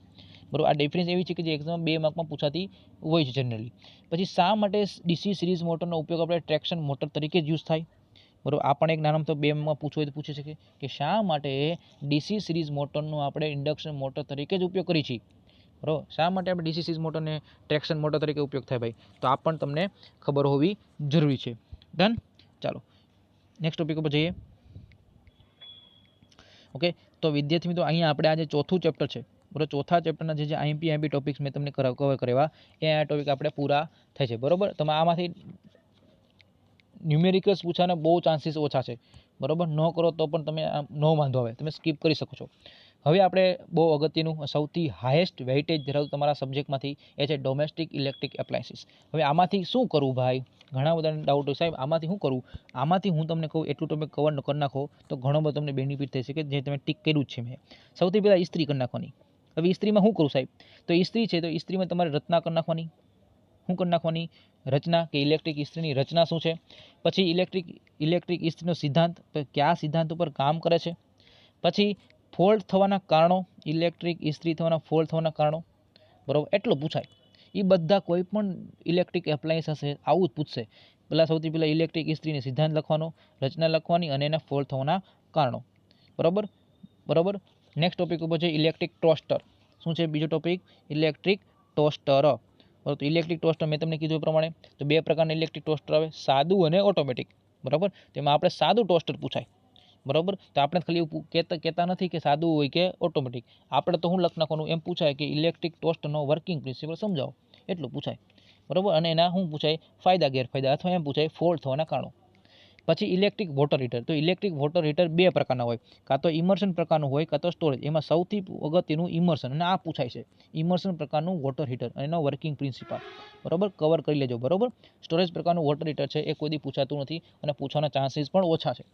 બરાબર, આ ડેફિનેશન એવી છે કે જે એક્ઝામમાં 2 માર્કમાં પૂછાતી હોય છે જનરલી. પછી શા માટે ડીસી સિરીઝ મોટરનો ઉપયોગ આપણે ટ્રેક્શન મોટર તરીકે જ યુઝ થાય? બરાબર, આ પણ એક નાનામાં તો 2 માં પૂછવું હોય તો પૂછી શકે કે શા માટે ડીસી સિરીઝ મોટરનો આપણે ઇન્ડક્શન મોટર તરીકે જ ઉપયોગ કરીએ છીએ. બરાબર, શા માટે આપણે ડીસી સિરીઝ મોટરને ટ્રેક્શન મોટર તરીકે ઉપયોગ થાય ભાઈ? તો આ પણ તમને ખબર હોવી જરૂરી છે. ડન. ચાલો નેક્સ્ટ ટોપિક ઉપર જઈએ. ઓકે, તો વિદ્યાર્થી મિત્રો અહીંયા આપણે આજે ચોથું ચેપ્ટર છે. બરાબર, ચોથા ચેપ્ટરના જે આઈએમપી ટોપિક્સ મેં તમને કવર કર્યા એ આ ટોપિક આપણે પૂરા થાય છે. બરાબર, તમે આમાંથી ન્યુમેરિકલ્સ પૂછવાના બહુ ચાન્સીસ ઓછા છે. બરાબર, ન કરો તો પણ તમે નો વાંધો આવે, તમે સ્કીપ કરી શકો છો. હવે આપણે બહુ અગત્યનું સૌથી હાઈએસ્ટ વેઇટેજ ધરાવતું તમારા સબ્જેક્ટમાંથી એ છે ડોમેસ્ટિક ઇલેક્ટ્રિક એપ્લાયન્સીસ. હવે આમાંથી શું કરવું ભાઈ? ઘણા બધાને ડાઉટ હોય સાહેબ આમાંથી શું કરવું? આમાંથી હું તમને કહું એટલું તમે કવર કરી નાખો તો ઘણો બધો તમને બેનિફિટ થઈ શકે, જે તમે ટીક કર્યું જ છે મેં. સૌથી પહેલાં ઇસ્ત્રી કરી નાખવાની. હવે ઇસ્ત્રીમાં શું કરું સાહેબ? તો ઇસ્ત્રી છે તો ઇસ્ત્રીમાં તમારે રચના કરી નાખવાની. શું કરી નાખવાની? રચના, કે ઇલેક્ટ્રિક ઇસ્ત્રીની રચના શું છે. પછી ઇલેક્ટ્રિક ઇસ્ત્રીનો સિદ્ધાંત, કયા સિદ્ધાંત ઉપર કામ કરે છે. પછી ફોલ્ટ થવાના કારણો, ઇલેક્ટ્રિક ઇસ્ત્રી ફોલ્ટ થવાના કારણો. બરાબર, એટલું પૂછાય. એ બધા કોઈ પણ ઇલેક્ટ્રિક એપ્લાયન્સ હશે આવું જ પૂછશે. સૌથી પહેલાં ઇલેક્ટ્રિક ઇસ્ત્રીની સિદ્ધાંત લખવાનો, રચના લખવાની અને એના ફોલ્ટ થવાના કારણો. બરાબર. નેક્સ્ટ ટોપિક ઉપર છે ઇલેક્ટ્રિક ટોસ્ટર. શું છે બીજો ટોપિક? Electric toaster. બરાબર, તો ઇલેક્ટ્રિક ટોસ્ટર મેં તમને કીધું એ પ્રમાણે તો 2 પ્રકારના ઇલેક્ટ્રિક ટોસ્ટર આવે, સાદું અને ઓટોમેટિક. બરાબર, તેમાં આપણે સાદું ટોસ્ટર પૂછાય. બરાબર, તો આપણે ખાલી કહેતા નથી કે સાદું હોય કે ઓટોમેટિક. આપણે તો શું લખ નાખવાનું એમ પૂછાય કે ઇલેક્ટ્રિક ટોસ્ટરનો વર્કિંગ પ્રિન્સિપલ સમજાવો, એટલું પૂછાય. બરાબર, અને એના શું પૂછાય? ફાયદા ગેરફાયદા, અથવા એમ પૂછાય ફોલ્ટ થવાના કારણો. પછી ઇલેક્ટ્રિક વોટર હીટર. તો ઇલેક્ટ્રિક વોટર હીટર 2 પ્રકારના હોય, કાં તો ઇમર્શન પ્રકારનું હોય કાં તો સ્ટોરેજ. એમાં સૌથી અગત્યનું ઇમર્શન, અને આ પૂછાય છે ઇમર્શન પ્રકારનું વોટર હીટર અને એનો વર્કિંગ પ્રિન્સિપલ. બરાબર, કવર કરી લેજો. બરાબર, સ્ટોરેજ પ્રકારનું વોટર હીટર છે એ કોઈ દી પૂછાતું નથી અને પૂછવાના ચાન્સીસ પણ ઓછા છે.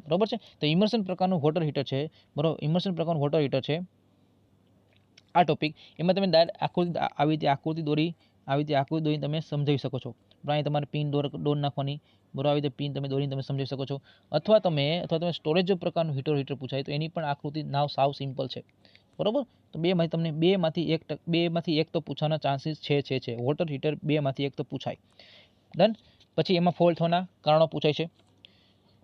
બરાબર છે, તો ઇમર્શન પ્રકારનું વોટર હીટર છે. બરાબર, ઇમર્શન પ્રકારનું વોટર હીટર છે આ ટોપિક. એમાં તમે આવી રીતે આકૃતિ દોરી તમે સમજાવી શકો છો. અહીં તમારે પિન દોર નાખવાની. બરાબર, આવી રીતે પિન તમે દોરીને તમે સમજાવી શકો છો. અથવા તમે સ્ટોરેજ પ્રકારનું હીટર પૂછાય તો એની પણ આકૃતિ સાવ સિમ્પલ છે. બરાબર, તો બેમાંથી એક તો પૂછવાના ચાન્સીસ છે. વોટર હીટર 2માંથી એક તો પૂછાય. ડન. પછી એમાં ફોલ્ટ થવાના કારણો પૂછાય છે.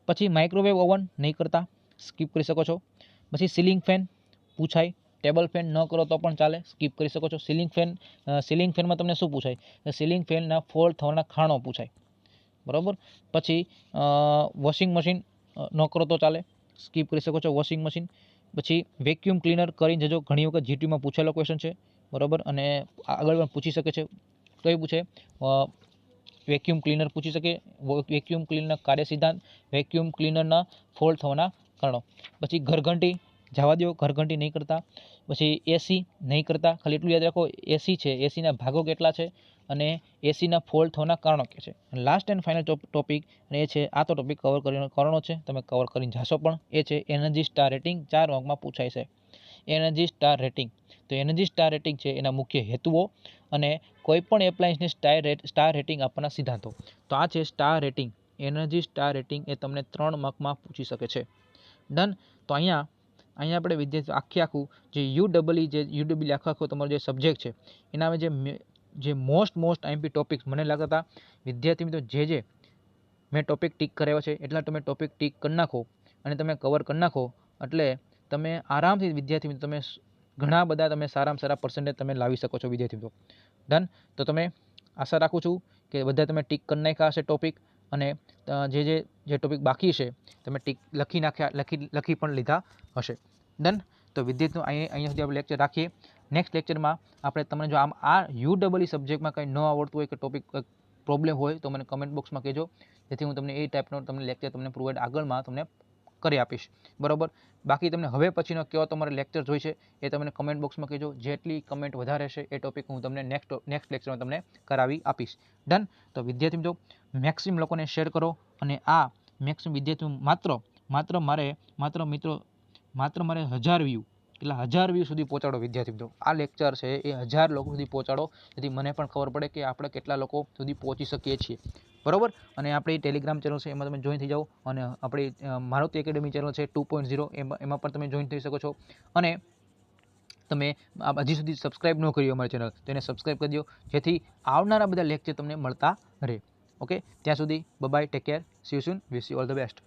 પછી માઇક્રોવેવ ઓવન નહીં કરતા, સ્કીપ કરી શકો છો. પછી સીલિંગ ફેન પૂછાય. ટેબલ ફેન ન કરો તો પણ ચાલે, સ્કીપ કરી શકો છો. સીલિંગ ફેનમાં તમને શું પૂછાય? સીલિંગ ફેનના ફોલ્ટ થવાના કારણો પૂછાય. બરાબર, પછી વોશિંગ મશીન ન કરો તો ચાલે, સ્કીપ કરી શકો છો વોશિંગ મશીન. પછી વેક્યુમ ક્લીનર કરીને જજો, ઘણી વખત જીટીમાં પૂછેલો ક્વેશ્ચન છે. બરાબર, અને આગળ પણ પૂછી શકે છે. કઈ પૂછે? વેક્યુમ ક્લીનર પૂછી શકે. વેક્યુમ ક્લીનરના કાર્ય સિદ્ધાંત, વેક્યુમ ક્લીનરના ફોલ્ટ થવાના કારણો. પછી ઘરઘંટી જવા દો, ઘરઘંટી નહીં કરતા. પછી એસી નહીં કરતા, ખાલી એટલું યાદ રાખો એસી છે, એસીના ભાગો કેટલા છે અને એસીના ફોલ્ટ થવાના કારણો કે છે. લાસ્ટ એન્ડ ફાઇનલ ટોપિક, અને એ છે આ તો ટોપિક કવર કરવાનો છે, તમે કવર કરીને જાશો પણ, એ છે એનર્જી સ્ટાર રેટિંગ. 4 માર્કમાં પૂછાય છે એનર્જી સ્ટાર રેટિંગ. તો એનર્જી સ્ટાર રેટિંગ છે એના મુખ્ય હેતુઓ અને કોઈ પણ એપ્લાયન્સને સ્ટાર રેટિંગ આપવાના સિદ્ધાંતો. તો આ છે star rating, energy star rating. એ તમને 3 માર્કમાં પૂછી શકે છે. ડન. તો અહીંયા આપણે વિદ્યાર્થી આખું જે યુડબલ્યુ આખો તમારો જે સબ્જેક્ટ છે એના જે મોસ્ટ આઈએમપી ટોપિક્સ મને લાગતા હતા વિદ્યાર્થી મિત્રો જે મેં ટોપિક ટીક કરાવ્યા છે એટલા તમે ટોપિક ટીક કરી નાખો અને તમે કવર કરી નાખો એટલે તમે આરામથી વિદ્યાર્થી મિત્રો તમે ઘણા બધા તમે સારામાં સારા પર્સન્ટેજ તમે લાવી શકો છો વિદ્યાર્થી મિત્રો. ડન. તો તમે આશા રાખું છું કે બધા તમે ટીક કરી નાખ્યા હશે ટોપિક, અને જે ટોપિક બાકી છે તમે ટીક લખી પણ લીધા હશે. ડન. તો વિદ્યાર્થીઓ અહીંયા સુધી આપણે લેક્ચર રાખીએ. નેક્સ્ટ લેક્ચરમાં આપણે તમને જો આમ આ UEE સબ્જેક્ટમાં કંઈ ન આવડતું હોય કે ટોપિક પ્રોબ્લેમ હોય તો મને કમેન્ટ બોક્સમાં કહેજો, જેથી હું તમને એ ટાઈપનો તમને લેક્ચર તમને પ્રોવાઈડ આગળમાં તમને કરી આપીશ. બરાબર. બાકી તમને હવે પછીનો કેવો તમારે લેક્ચર જોઈશે એ તમને કમેન્ટ બોક્સમાં કહેજો. જેટલી કમેન્ટ વધારે હશે એ ટોપિક હું તમને નેક્સ્ટ લેક્ચરમાં તમને કરાવી આપીશ. ડન. તો વિદ્યાર્થી મિત્રો મેક્સિમમ લોકોને શેર કરો અને આ મેક્સિમમ વિદ્યાર્થીઓ માત્ર મારે 1000 વ્યૂ એટલે 1000 વ્યૂ સુધી પહોંચાડો વિદ્યાર્થી મિત્રો. આ લેક્ચર છે એ 1000 લોકો સુધી પહોંચાડો, જેથી મને પણ ખબર પડે કે આપણે કેટલા લોકો સુધી પહોંચી શકીએ છીએ. બરાબર. અને આપણી ટેલિગ્રામ ચેનલ છે એમાં તમે જોઈન થઈ જાઓ, અને આપણી મારુતિ એકેડમી ચેનલ છે 2.0 એમાં પણ તમે જોઈન થઈ શકો છો. અને તમે હજી સુધી સબસ્ક્રાઇબ ન કરી અમારી ચેનલ તો એને સબસ્ક્રાઇબ કરી દો, જેથી આવનારા બધા લેક્ચર તમને મળતા રહે. ઓકે, ત્યાં સુધી bye, take care, see you soon, wish you all the best.